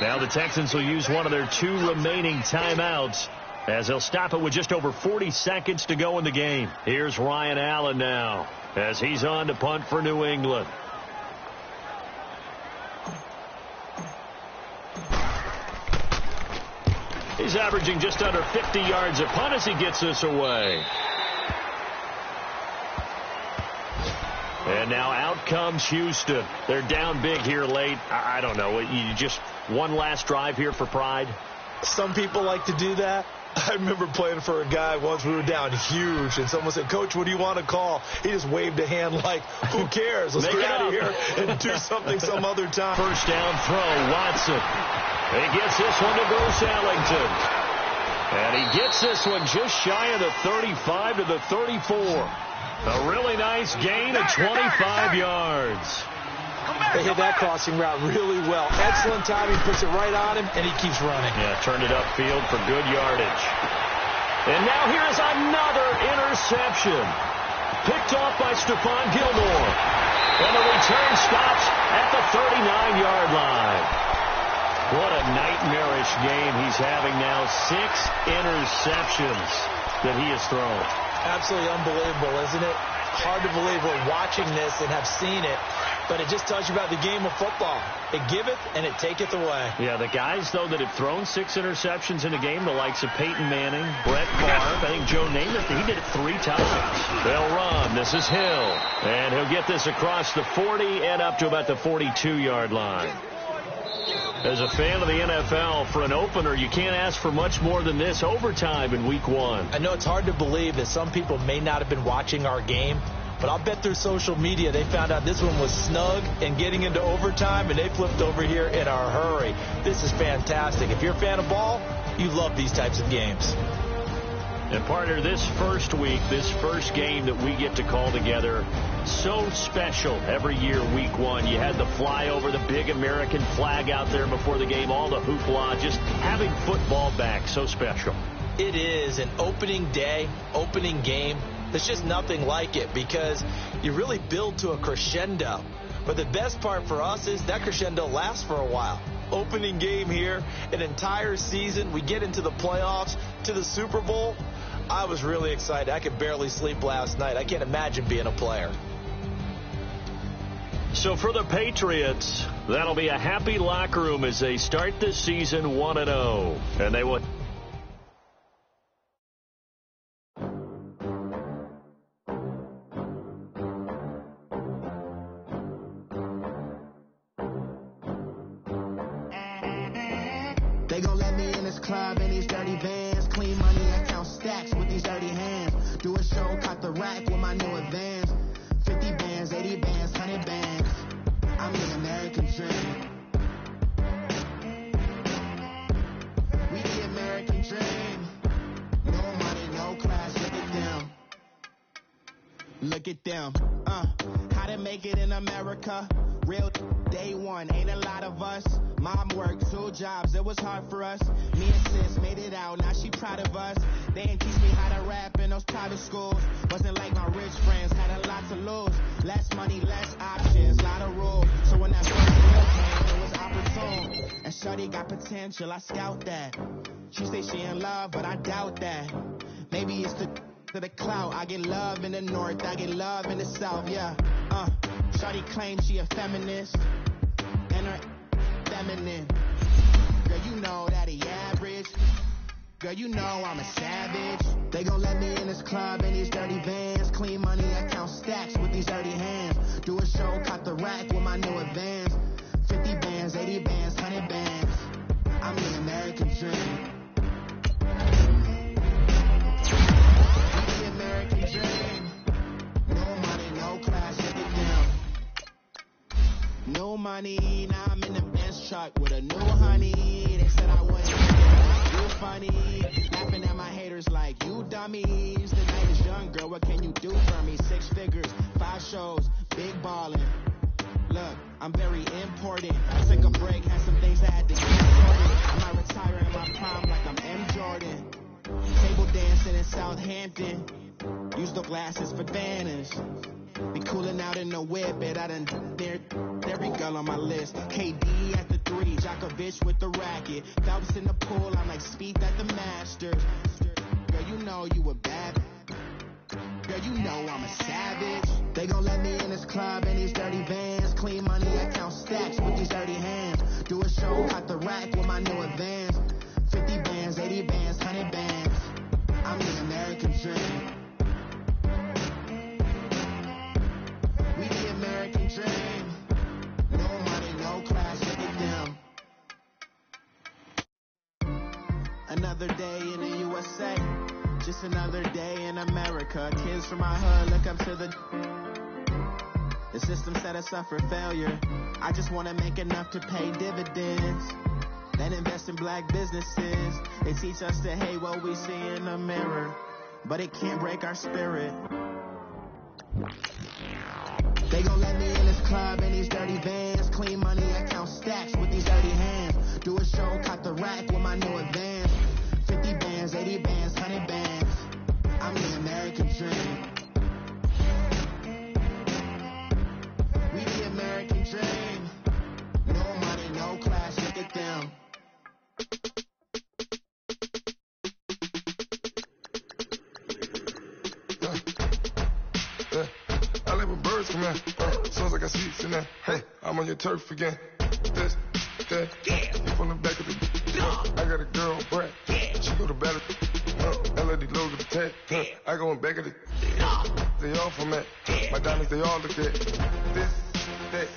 Now the Texans will use one of their 2 remaining timeouts as they'll stop it with just over 40 seconds to go in the game. Here's Ryan Allen now as he's on to punt for New England. He's averaging just under 50 yards a punt as he gets this away. And now out comes Houston. They're down big here late. I don't know. You just one last drive here for pride? Some people like to do that. I remember playing for a guy once. We were down huge, and someone said, "Coach, what do you want to call?" He just waved a hand like, who cares? Let's get out of here and do something some other time. First down throw, Watson. He gets this one to Bruce Ellington. And he gets this one just shy of the 35 to the 34. A really nice gain of 25 yards. They hit that crossing route really well. Excellent timing, puts it right on him, and he keeps running. Yeah, turned it upfield for good yardage. And now here's another interception. Picked off by Stephon Gilmore. And the return stops at the 39-yard line. What a nightmarish game he's having now. 6 interceptions that he has thrown. Absolutely unbelievable, isn't it? Hard to believe we're watching this and have seen it, but it just tells you about the game of football. It giveth and it taketh away. Yeah, the guys, though, that have thrown 6 interceptions in a game, the likes of Peyton Manning, Brett Favre, I think Joe Namath, he did it 3 times. They'll run. This is Hill. And he'll get this across the 40 and up to about the 42-yard line. As a fan of the NFL, for an opener, you can't ask for much more than this. Overtime in Week 1. I know it's hard to believe that some people may not have been watching our game, but I'll bet through social media they found out this one was snug and getting into overtime, and they flipped over here in a hurry. This is fantastic. If you're a fan of ball, you love these types of games. And, partner, this first week, this first game that we get to call together, so special every year, Week 1. You had the flyover, the big American flag out there before the game, all the hoopla, just having football back, so special. It is an opening day, opening game. There's just nothing like it because you really build to a crescendo. But the best part for us is that crescendo lasts for a while. Opening game here, an entire season. We get into the playoffs, to the Super Bowl. I was really excited. I could barely sleep last night. I can't imagine being a player. So for the Patriots, that'll be a happy locker room as they start this season 1-0. And they will... club in these dirty vans. Clean money, I count stacks with these dirty hands. Do a show, cut the rack with my new advance. 50 bands, 80 bands, 100 bands. I'm the American dream. We the American dream. No money, no class, look at them. Look at them. How to make it in America? Real day one, ain't a lot of us. Mom worked 2 jobs, it was hard for us. Me and sis made it out, now she proud of us. They didn't teach me how to rap in those private schools. Wasn't like my rich friends, had a lot to lose. Less money, less options, lot of rules. So when that first deal came, it was opportune. And shorty got potential, I scout that. She say she in love, but I doubt that. Maybe it's to the clout. I get love in the north, I get love in the south, yeah. Shorty claims she a feminist, and her feminine. Girl, you know that he average. Girl, you know I'm a savage. They gon' let me in this club in these dirty vans. Clean money, I count stacks with these dirty hands. Do a show, cut the rack with my new advance. 50 bands, 80 bands, 100 bands. I'm the American dream. The American dream. No money, no class, look at them. No money, now I'm in the Benz truck with a new honey. They said I wouldn't. You funny, laughing at my haters like you dummies. The night is young, girl, what can you do for me? 6 figures, 5 shows, big ballin'. Look, I'm very important. I took a break, had some things I had to get sorted. I might retire in my prime like I'm M. Jordan. Table dancing in Southampton. Use the glasses for banners. Be coolin' out in the whip, but I done dared every girl on my list. KD at the 3, Djokovic with the racket. Phelps in the pool, I'm like Speed at the Masters. Girl, you know you a bad. Girl, you know I'm a savage. They gon' let me in this club in these dirty vans. Clean money, I count stacks with these dirty hands. Do a show, cut the rack with my new advance. 50 bands, 80 bands, 100 bands. I'm the American dream. We the American dream. No money, no class, look at them. Another day in the USA. Just another day in America. Kids from my hood look up to the system set us up for failure. I just want to make enough to pay dividends, then invest in black businesses. They teach us to hate what we see in the mirror, but it can't break our spirit. They gon' let me in this club in these dirty vans. Clean money, I count stacks with these dirty hands. Do a show, cut the rack with my new advance. 50 bands, 80 bands, 100 bands. I'm the American dream. We the American dream. No money, no class, look at them. I live with birds from there. Sounds like I got seats in there. Hey, I'm on your turf again. This, that, you from the back of the. I got a girl, Brad. She go to battle. LED logo the tag. I go in back of the. They all from that. My diamonds, they all look at. This, that.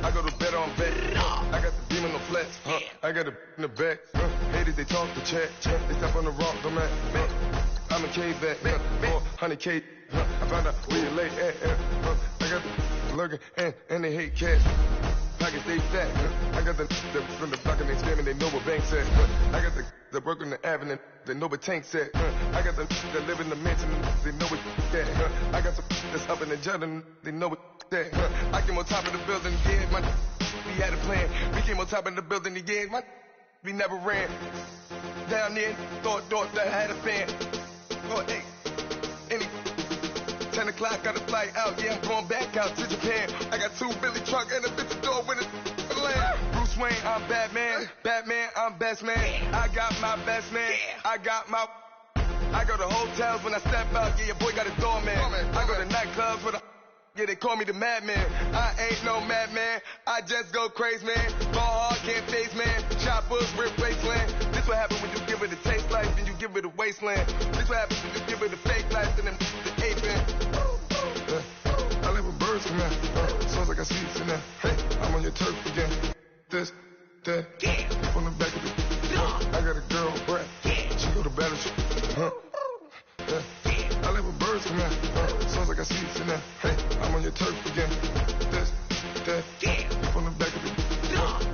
I go to bed on bed. I got the demon on flats. I got it in the back. Haters, they talk to chat. They step on the rock, I'm at. I'm a cave back. 400K. I found out where you lay at. I got the lurking and they hate cats. Pockets stay fat. I got the from the block and they scamming, they know what banks at. I got the work on the avenue, they know what tanks at. I got the that live in the mansion, they know what that. I got some that's up in the jungle, they know what that. I came on top of the building, yeah, my we had a plan. We came on top of the building, yeah, my we never ran. Down there, thought that I had a fan. Oh, hey, any 10 o'clock, got a flight out, yeah, I'm going back out to Japan. I got 2 Billy truck and a bitch door with a land. Bruce Wayne, I'm Batman. Batman, I'm best man. I got my best man. I go to hotels when I step out, yeah, your boy got a doorman. I go to nightclubs with a, yeah, they call me the madman. I ain't no madman, I just go crazy, man. Ball hard, can't face, man. Choppers, rip wasteland. This what happens when you give it a taste life, then you give it a wasteland. This what happens when you give it a fake life, then the aping. I live with birds from there. Sounds like I see it in there. Hey, I'm on your turf again. This, that, from the back of the. I got a girl, Brad. She go to battle. I like when birds come out. Sounds like I see it now. Hey, I'm on your turf again. This, that, from the back of the.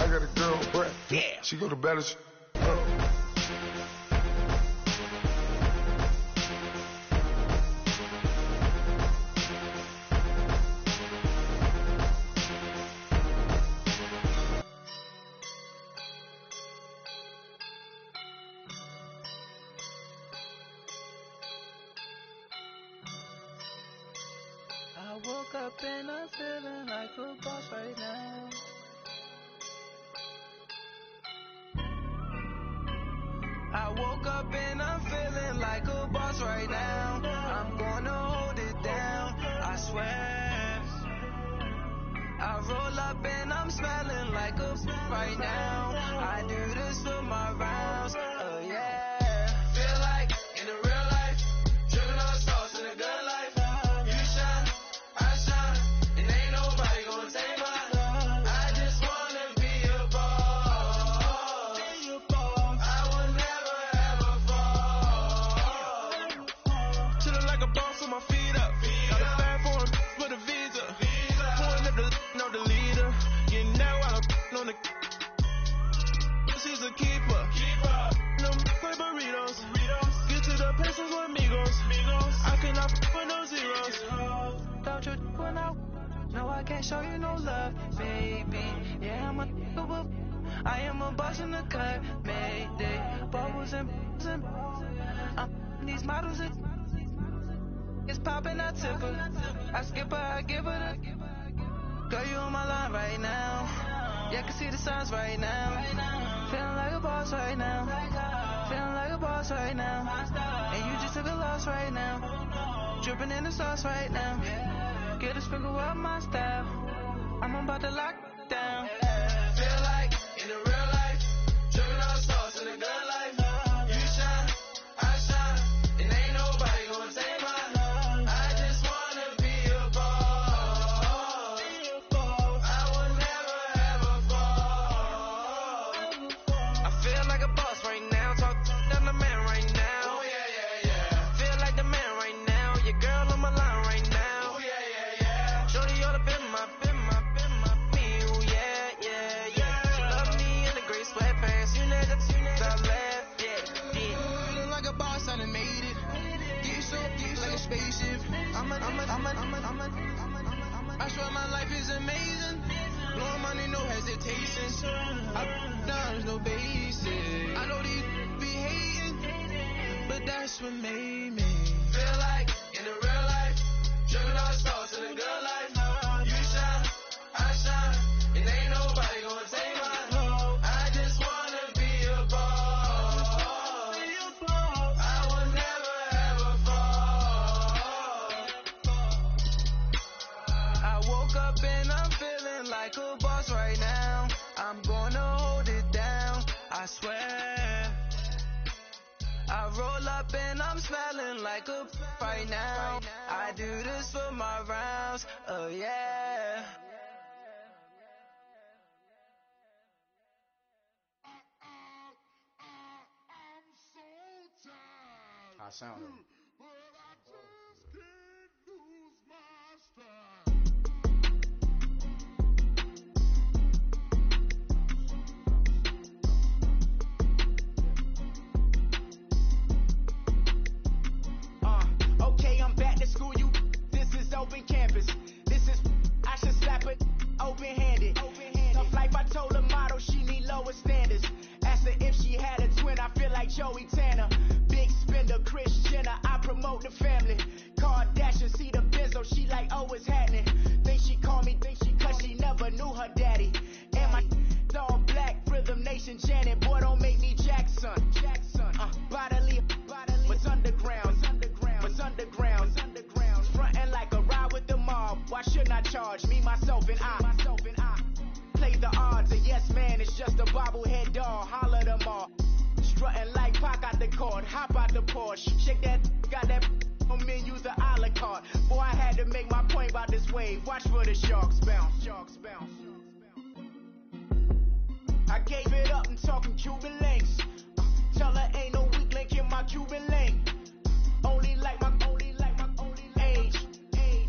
I got a girl, Brad. She go to battle. I woke up and I'm feeling like a boss right now. I woke up and I'm feeling like a boss right now. I'm gonna hold it down, I swear. I roll up and I'm smelling like a right now. I do this for my rounds, oh yeah. Feel like in the real life, dripping on sauce in a good life. You shine, I shine, and ain't nobody gonna take mine. I just wanna be a boss. I will never ever fall. Chillin' like a boss with my feet up. Got a bag for him with a visa. Pulling up the know the leader. Getting that while I'm on the. She's a keeper. No play burritos. Get to the pesos with amigos. I cannot with no zeros. Don't you when no, I can't show you no love, baby. Yeah, I am a boss in the cut, mayday. Bubbles and these models it's popping, I tip her. I skip her, I give her the. Girl, you on my line right now. Yeah, I can see the signs right now. Feeling like a boss right now. Feeling like a boss right now. And you just took a loss right now. Dripping in the sauce right now. Get a sprinkle up my style. I'm about to lock it down. Feel like in the real life, dripping on sauce in a good life. You shine, I shine, and ain't nobody gonna take mine. I just wanna be a boss. I will never ever fall. I feel like a boss right now. Talk to the man right now. Oh yeah. Feel like the man right now. Your girl on my line right now. Oh yeah. Shorty all up in my me. Oh yeah. She love me in the gray sweatpants. You know that's I left. Yeah. Feeling like a boss, I done made it. Get so like a spaceship. I swear my life is amazing. Blowing money, no hesitations. There's no basic. I know these be hating, but that's what made me. Feel like in the real life, dripping on sauce in a good life. You shine, I shine, and ain't nobody gonna take mine. I just wanna be a boss. I will never ever fall. I woke up and I'm feeling like a boss right now. I'm gonna hold it down, I swear. I roll up and I'm smelling like a right now. I do this for my rounds, oh yeah. I'm so tired. How sound it? But I just can't lose my style. Okay, I'm back to school, you. This is open campus. This is, I should slap it open-handed. Tough life, I told her model she need lower standards. Asked her if she had a twin, I feel like Joey Tanner. Big spender, Kris Jenner, I promote the family. Kardashian, see the Benzo, she like, oh, it's happening. Think she call me, cause she never knew her daddy. And my all black, Rhythm Nation, Janet, boy, don't make me Jackson. Bodily, what's underground, what's underground, frontin' like a ride with the mob. Why shouldn't I charge me, myself, and I? Play the odds, a yes man is just a bobblehead doll. Holler them all, strutting like Pac out the court, hop out the Porsche, shake that, got that on menu, the a la carte. Boy, I had to make my point about this wave. Watch for the sharks bounce, sharks bounce. I gave it up, I'm talking Cuban links. Tell her ain't no weak link in my Cuban link. Only like my age.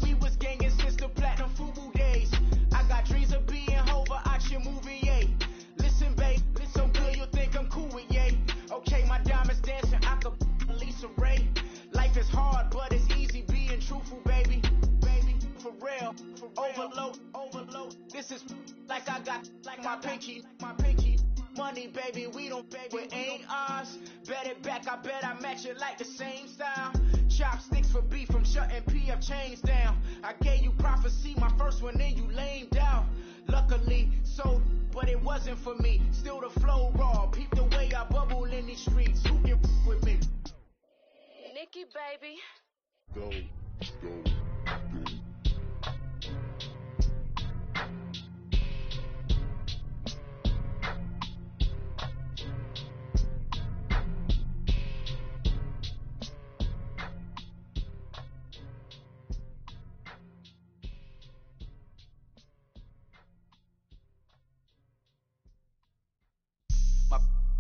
We was gangin' since the platinum FUBU days. I got dreams of being Hova, action movie, yay. Listen, babe, so good you'll think I'm cool with yay. Okay, my diamonds dancing, I could Lisa Ray. Life is hard, but it's easy being truthful, baby. Baby, for real. Overload. This is like I got like my pinky. Money, baby, we don't pay, it ain't ours. Bet it back, I bet I match it like the same style. Chopsticks for beef from shutting PF chains down. I gave you prophecy, my first one, then you lamed out. Luckily, so, but it wasn't for me. Still the flow raw, peep the way I bubble in these streets. Who can with me? Nikki, baby. Go.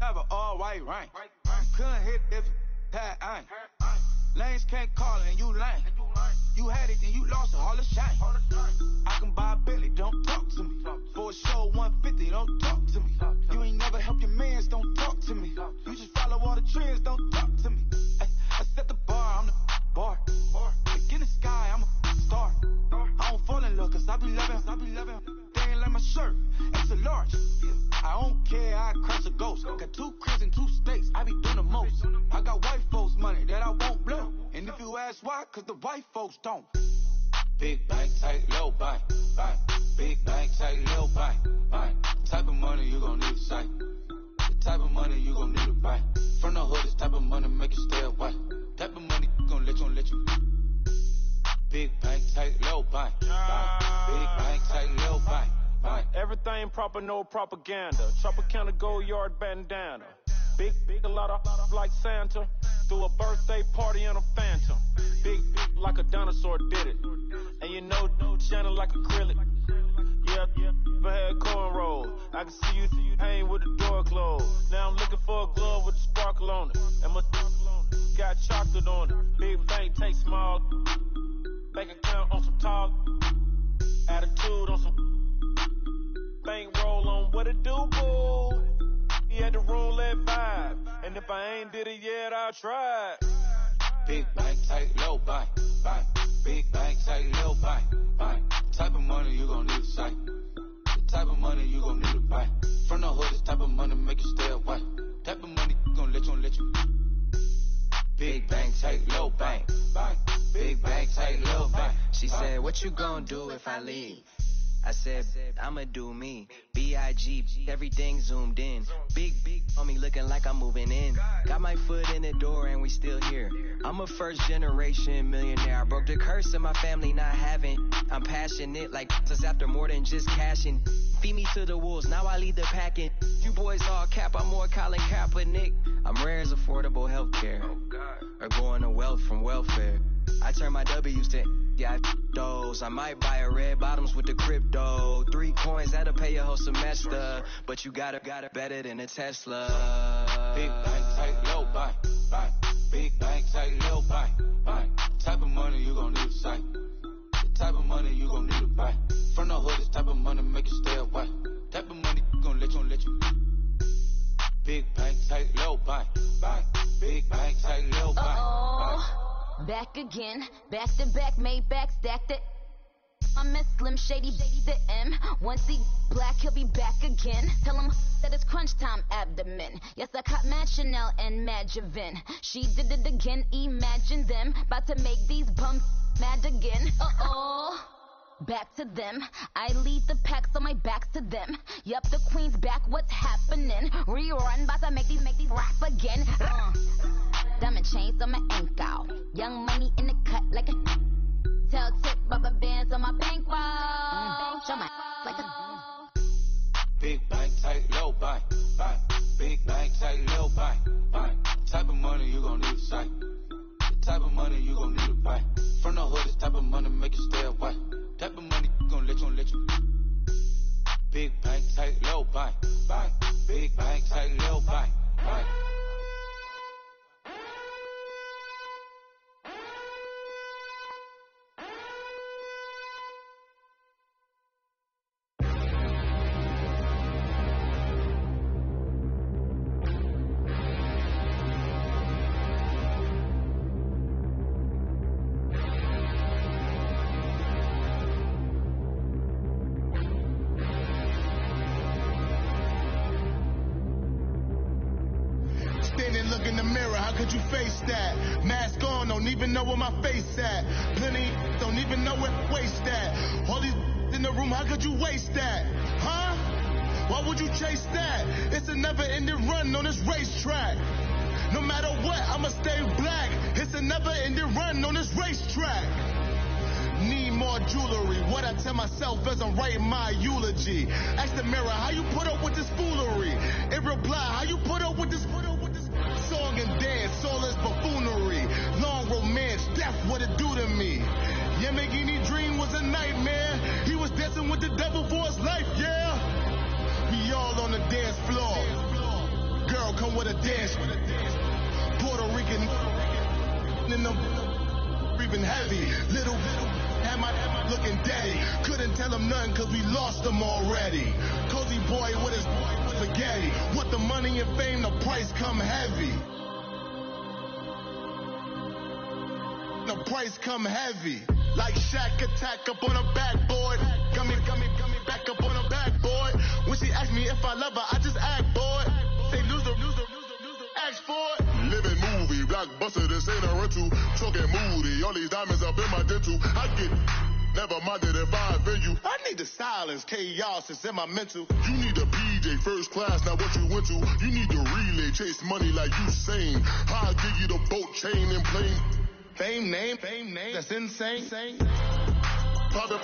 Have an all-white rank. Couldn't hit if had ain't. Lanes can't call it and you lame. You had it, then you lost it, all the shame. I can buy a Billy, don't talk to me. For a show 150, don't talk to me. You ain't never help your mans, don't talk to me. You just follow all the trends, don't talk to me. I set the bar, I'm the bar. Like in the sky, I'm a star. I don't fall in love, cause I be loving. They ain't like my shirt, it's a large. I don't care, I crash a ghost. Got 2 cribs in 2 states, I be doing the most. I got white folks' money that I won't blow. And if you ask why, cause the white folks don't. Big bank, tight, low bank. Big bank, tight, low bank. Type of money you gon' need to sight. The type of money you gon' need to buy. From the hood, this type of money make you stay away. Type of money gon' let you. Big bank, tight, low bank. Big bank, tight, low bank. Everything proper, no propaganda. Tropicana gold yard bandana. Big, a lot of like Santa. Threw a birthday party in a phantom. Big like a dinosaur did it. And you know, shining like acrylic. Yeah, but had cornrows. I can see you hang with the door closed. Now I'm looking for a glove with a sparkle on it. And my got chocolate on it. Big bank, take small. Bank account on some talk. Attitude on some. Bankroll on what it do, boo. He had the roulette vibe. And if I ain't did it yet, I'll try. Big bank, tight, low bank. Big bank, tight, low bank. Type of money you gon' need to sight. The type of money you gon' need to buy. From the hood, this type of money make you stay away. Type of money gon' let you. Big bank, tight, low bank. Big bank, tight, low bank. She said, what you gon' do if I leave? I said, I'ma do me. B.I.G. Everything zoomed in. Big on me looking like I'm moving in. Got my foot in the door and we still here. I'm a first generation millionaire. I broke the curse of my family not having. I'm passionate like us after more than just cashing. Feed me to the wolves, now I lead the packing. You boys all cap, I'm more Colin Kaepernick. I'm rare as affordable healthcare. Or going to wealth from welfare. I turn my W's to those. I might buy a red bottoms with the crypto. 3 coins, that'll pay your whole semester. But you got it better than a Tesla. Big bank, tight, low bank. Big bank, tight, low bank. Type of money you gon' need to sight. The type of money you gon' need to buy. From the hood, this type of money make you stay away. Type of money gon' let you. Big bank, tight, low bank. Big bank, tight, low bank. Back again, back to back, made back, stacked it. I miss Slim Shady, the M. Once he black, he'll be back again. Tell him that it's crunch time abdomen. Yes, I caught Mad Chanel and Mad Javin. She did it again, imagine them. About to make these bumps mad again. Back to them. I lead the pack, so my back's to them. Yup, the queen's back, what's happening? Rerun, about to make these rap again. Diamond chains on my ankle. Young money in the cut like a tell tip, rubber bands on my bankroll. Show my like a big bank, tight, low bank. Big bank, tight, low bank. Type of money you gon' need to sight. The type of money you gon' need to buy. From the hood, this type of money make you stay away. Type of money gon' let you. Big bank, tight, low bank. Big bank, take little bank. Right. Look in the mirror, how could you face that? Mask on, don't even know where my face at. Plenty don't even know where waste at. All these in the room, how could you waste that? Huh? Why would you chase that? It's a never-ending run on this racetrack. No matter what, I'ma stay black. It's a never-ending run on this racetrack. Need more jewelry. What I tell myself as I'm writing my eulogy. Ask the mirror, how you put up with this foolery? It reply, how you put up with this song and dance, soulless buffoonery. Long romance, death, what it do to me? Yamagini dream was a nightmare. He was dancing with the devil for his life, yeah. We all on the dance floor. Girl, come with a dance. Puerto Rican in the breathing heavy. Little had my looking daddy. Couldn't tell him nothing cause we lost him already. Cozy boy with his spaghetti. Want the money and fame, the price come heavy. The price come heavy. Like Shaq attack up on a backboard. Got me back up on a backboard. When she asked me if I love her, I just act bored. Say loser, ask for it. Living movie, blockbuster, this ain't a rental. Talking moody, all these diamonds up in my dental. I get never minded if I offend you. I need the silence, chaos is in my mental. You need a PJ, first class, not what you went to. You need to relay, chase money like you sane. I'll give you the boat, chain, and plane. Fame name, that's insane. Father,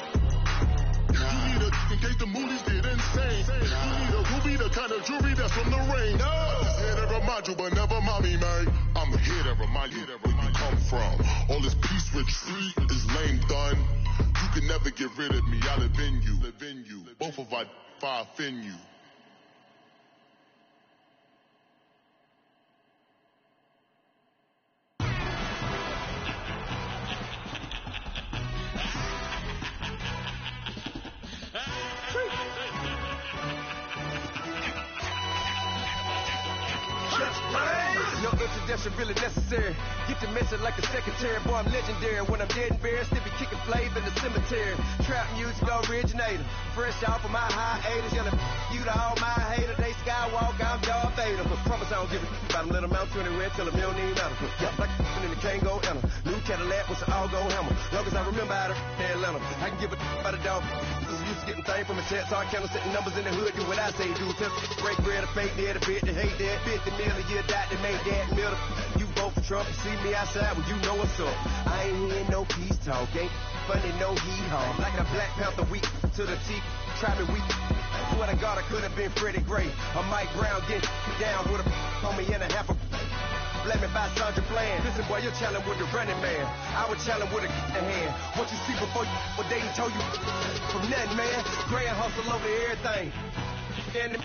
you need a in case the movies get insane. You need a ruby, the kind of jewelry that's from the rain. Here to remind you, but never mind me, man. I'm here to remind you where you come from. All this peace retreat is lame done. You can never get rid of me. I live in you. Both of our fire offend you. No introduction really necessary. Get the message like a secretary. Boy, I'm legendary. When I'm dead and buried, still be kicking flavor in the cemetery. Trap music originator. Fresh off of my hiatus. Yelling you to all my haters. They skywalk, I'm Darth Vader. But promise I don't give a about them. Let them out anywhere. Tell them you don't need matter. Yep, like in the can't go enter. New Cadillac with an all-go hammer. Long as I remember how to Atlanta. I can give a about a dog. Used to getting things from a chat. So I count setting numbers in the hood. Do what I say do. Tell break bread, a fake dead, a bit to hate that. 50 million, you died to make that middle. You vote for Trump, you see me outside when you know what's up. I ain't hearing no peace talk, ain't funny, no hee-haw. Like a Black Panther weak to the teeth, trapping weak. Swear to God, I could have been Freddie Gray. Or Mike Brown getting down with a on me and a half a blame me by Sandra Bland. Listen, boy, you're challenging with the running man. I was challenging with a hand. What you see before you, what they told you from nothing, man. Grand hustle over everything. And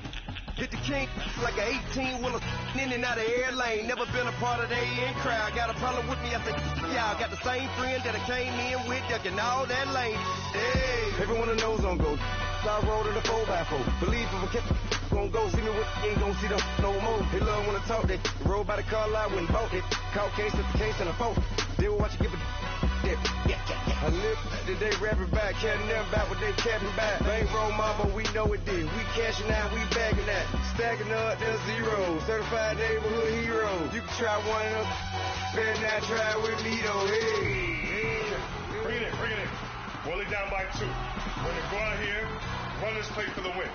hit the king like an 18-wheeler in and out of air lane. Never been a part of the in crowd. Got a problem with me, I think y'all got the same friend that I came in with, ducking all that lane. Hey, everyone that knows on go. I roll to the 4x4. Believe if I kept gon' go see me with ain't gon' see them no more. They love when I talk, they roll by the car lot when bought it. Caught case at the case and a phone. They will watch you give a yeah. I live today rapping back, caring them back what they capping back. Bankroll mama, we know it did. We cashing out, we bagging that. Stacking up, there's zero. Certified neighborhood hero. You can try one of them. Better not try with me though. Hey. Bring it in. Roll it down by 2. We're gonna go out here, run this play for the win.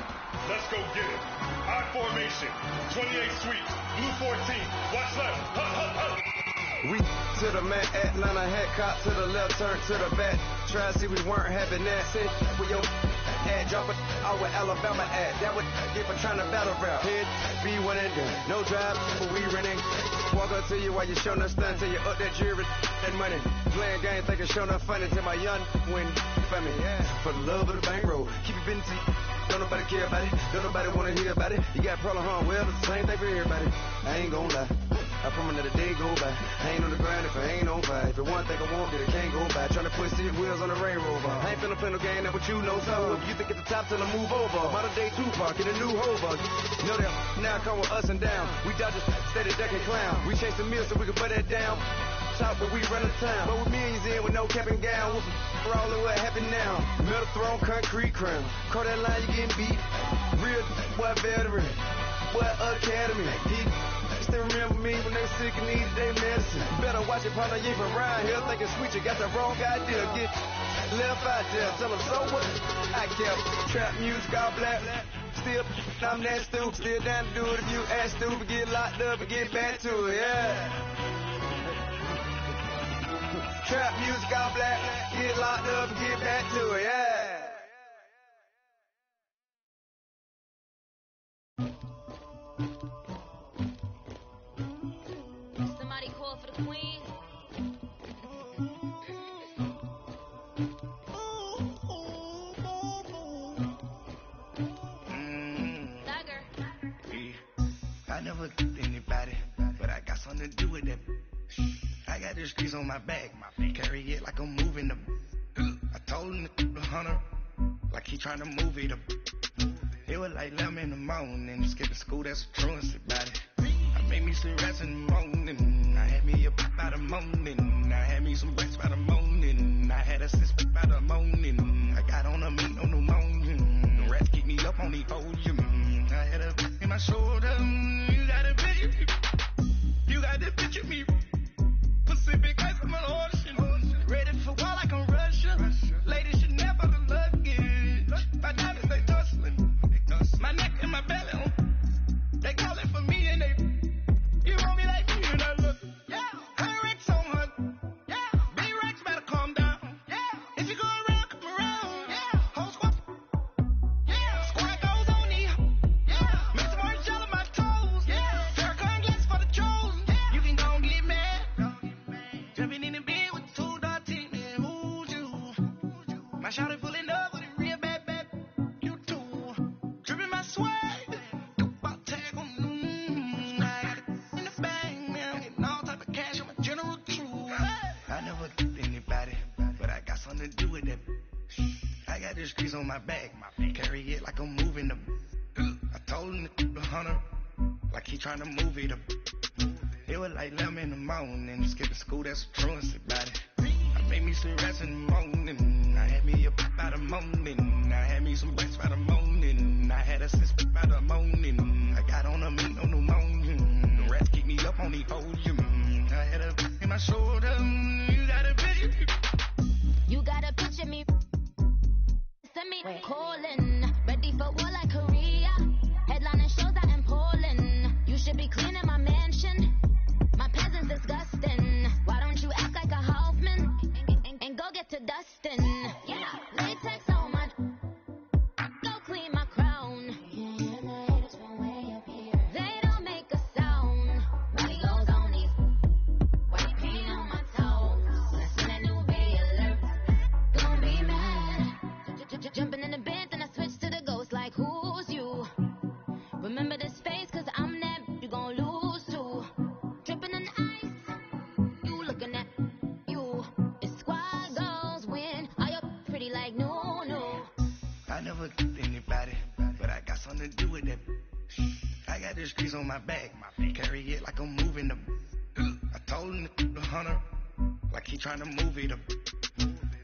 Let's go get it. I formation, 28 sweeps, blue 14. Watch left. We to the man, Atlanta hat cop to the left, turn to the back. Try to see we weren't having that. Sit with your ad, drop it out with Alabama ad. That would get for trying to battle rap. Head, be one and done. No drive, but we running. Walk up to you while you showing us stun till you up that jewelry, that money. Playing games, thinking showing up funny till my young win for me. Yeah. For the love of the bankroll, keep it busy. Don't nobody care about it. Don't nobody wanna hear about it. You got a problem, huh? Well, it's the same thing for everybody. I ain't gonna lie. I promise that a day go by. I ain't on the grind if I ain't on fire. If it one thing I want, then it can't go by. Trying to put 6 wheels on the Range Rover. I ain't finna play no game, that what you know. So if you think at the top, tell them move over. Modern day Tupac in a new Hova. Know that now come with us and down. We dodgers, steady duck and clown. We chase the meal so we can put that down. Top, but we run the town. But with millions in with no cap and gown. We're all in what happened now. Metal throne, concrete crown. Call that line, you getting beat. Real boy veteran. Boy academy. Still remember me when they sick and needed their medicine. Better watch it, partner, you ain't from around here thinking sweet, you got the wrong idea. Get left out there, tell them so what? I kept trap music all black. Still, I'm that stupid, still down to do it if you act stupid. Get locked up and get back to it, yeah. Trap music all black, get locked up and get back to it, yeah. Somebody call for the queen. Tiger. I never did anybody, but I got something to do with that. I got the streets on my back, carry it like I'm moving them. I told him the hunter, like he trying to move it up. It was like 11 in the morning, skipping school, that's a truancy about it. I made me some rats in the morning, I had me a pop by the morning, I had me some rats by the morning, I had a six by the morning, I got on a meat on the morning, the rats keep me up on the podium, I had a in my shoulder, you got a picture, you got the picture me, Pacific ice on the ocean, ready for war like I'm Russia, ladies should never the luggage, my diamonds they tussling, my neck and my belly, they calling for me and they, you want me like me and I look, yeah, her Rex on her, yeah, B-Rex better calm down, yeah, if you go around, come around, yeah, whole squad, yeah, squad goes on me, yeah, make some orange gel on my toes, yeah, Farrakhan glass for the trolls, yeah, you can go and get mad, jumping in the bed with 2 dark teeth, man, who's you, my shawty pulling up with a real bad, you too, dripping my swag, I never did anybody, but I got something to do with that. I got the streets on my back, carry it like I'm moving them. I told him the hunter, like he trying to move it up. It was like 11 in the morning, skipping school, that's a truancy about it. I made me some rats in the morning, I had me a pop by the morning, I had me some rats by the morning, I had a six by the morning, I got on a meat on the morning, the rats keep me up on the podium, I had a in my shoulder, you got a picture. You got a picture me. Send me calling, ready for war like Korea. Headlining shows out in Poland. You should be cleaning my mansion. My peasants disgusting. Why don't you act like a Hoffman and go get to dustin'? Yeah, latex on my. Go clean my crown. They don't make a sound. Body goes on these. White paint on my toes. When I send a new bay alert, gon' be mad. Jumping in the bed, then I switch to the ghost like who's you? Remember this face, cause I'm that you gon' lose too. Dripping in ice, you looking at you. It's squad goals win. Are you pretty like no? I never did anybody, but I got something to do with that. I got the streets on my back, carry it like I'm moving them. I told him the hunter, like he trying to move it up.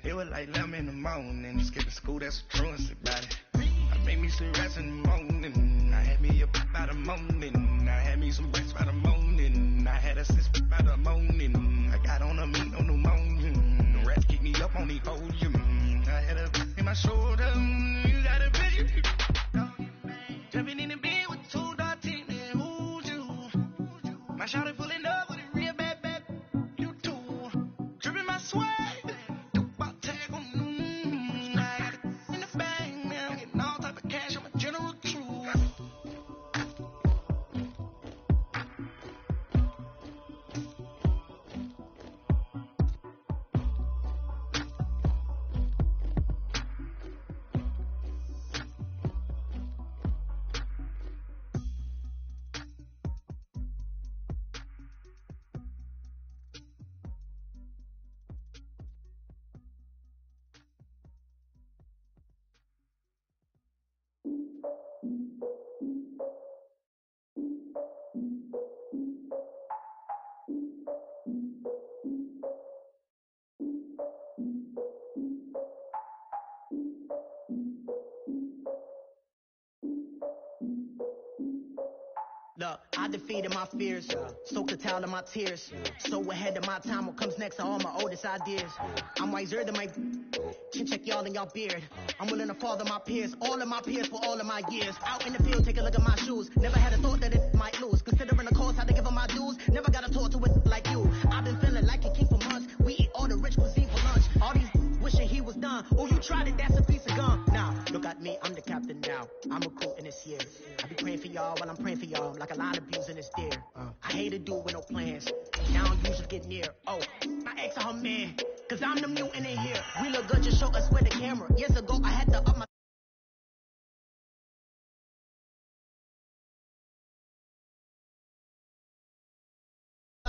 It was like 11 in the morning, skipping school, that's a truancy about it. I made me some rats in the morning, I had me a pop by the morning, I had me some rats by the morning, I had a six by the morning, I got on a meat on the morning, the rats keep me up on the podium, I had a in my shoulder, you got a picture. Jumping in the bed with 2 dark teeth, man, who's you? My shawty pulling up with a real bad, you too, dripping my swag. I defeated my fears, soaked the towel in my tears. So ahead of my time, what comes next are all my oldest ideas. I'm wiser than my chin check y'all in y'all beard. I'm willing to father my peers, all of my peers for all of my years. Out in the field, take a look at my shoes. Never had a thought that it might lose. Considering the cost, how to give them my dues. Never got to talk to it like you. I've been feeling like a king for months. We eat all the rich cuisine for lunch. All these wishing he was done. Oh, you tried it, that's a piece of gum. Now, look at me, I'm the captain now. I'm recruiting this year. I be praying for y'all while I'm praying for y'all. Like a line of views in this deer. I hate a dude with no plans. I don't usually get near. Oh, my ex are her man. Cause I'm the mutant in here. We look good, just show us where the camera. Years ago, I had to up my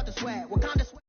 the swag. What kind of swag?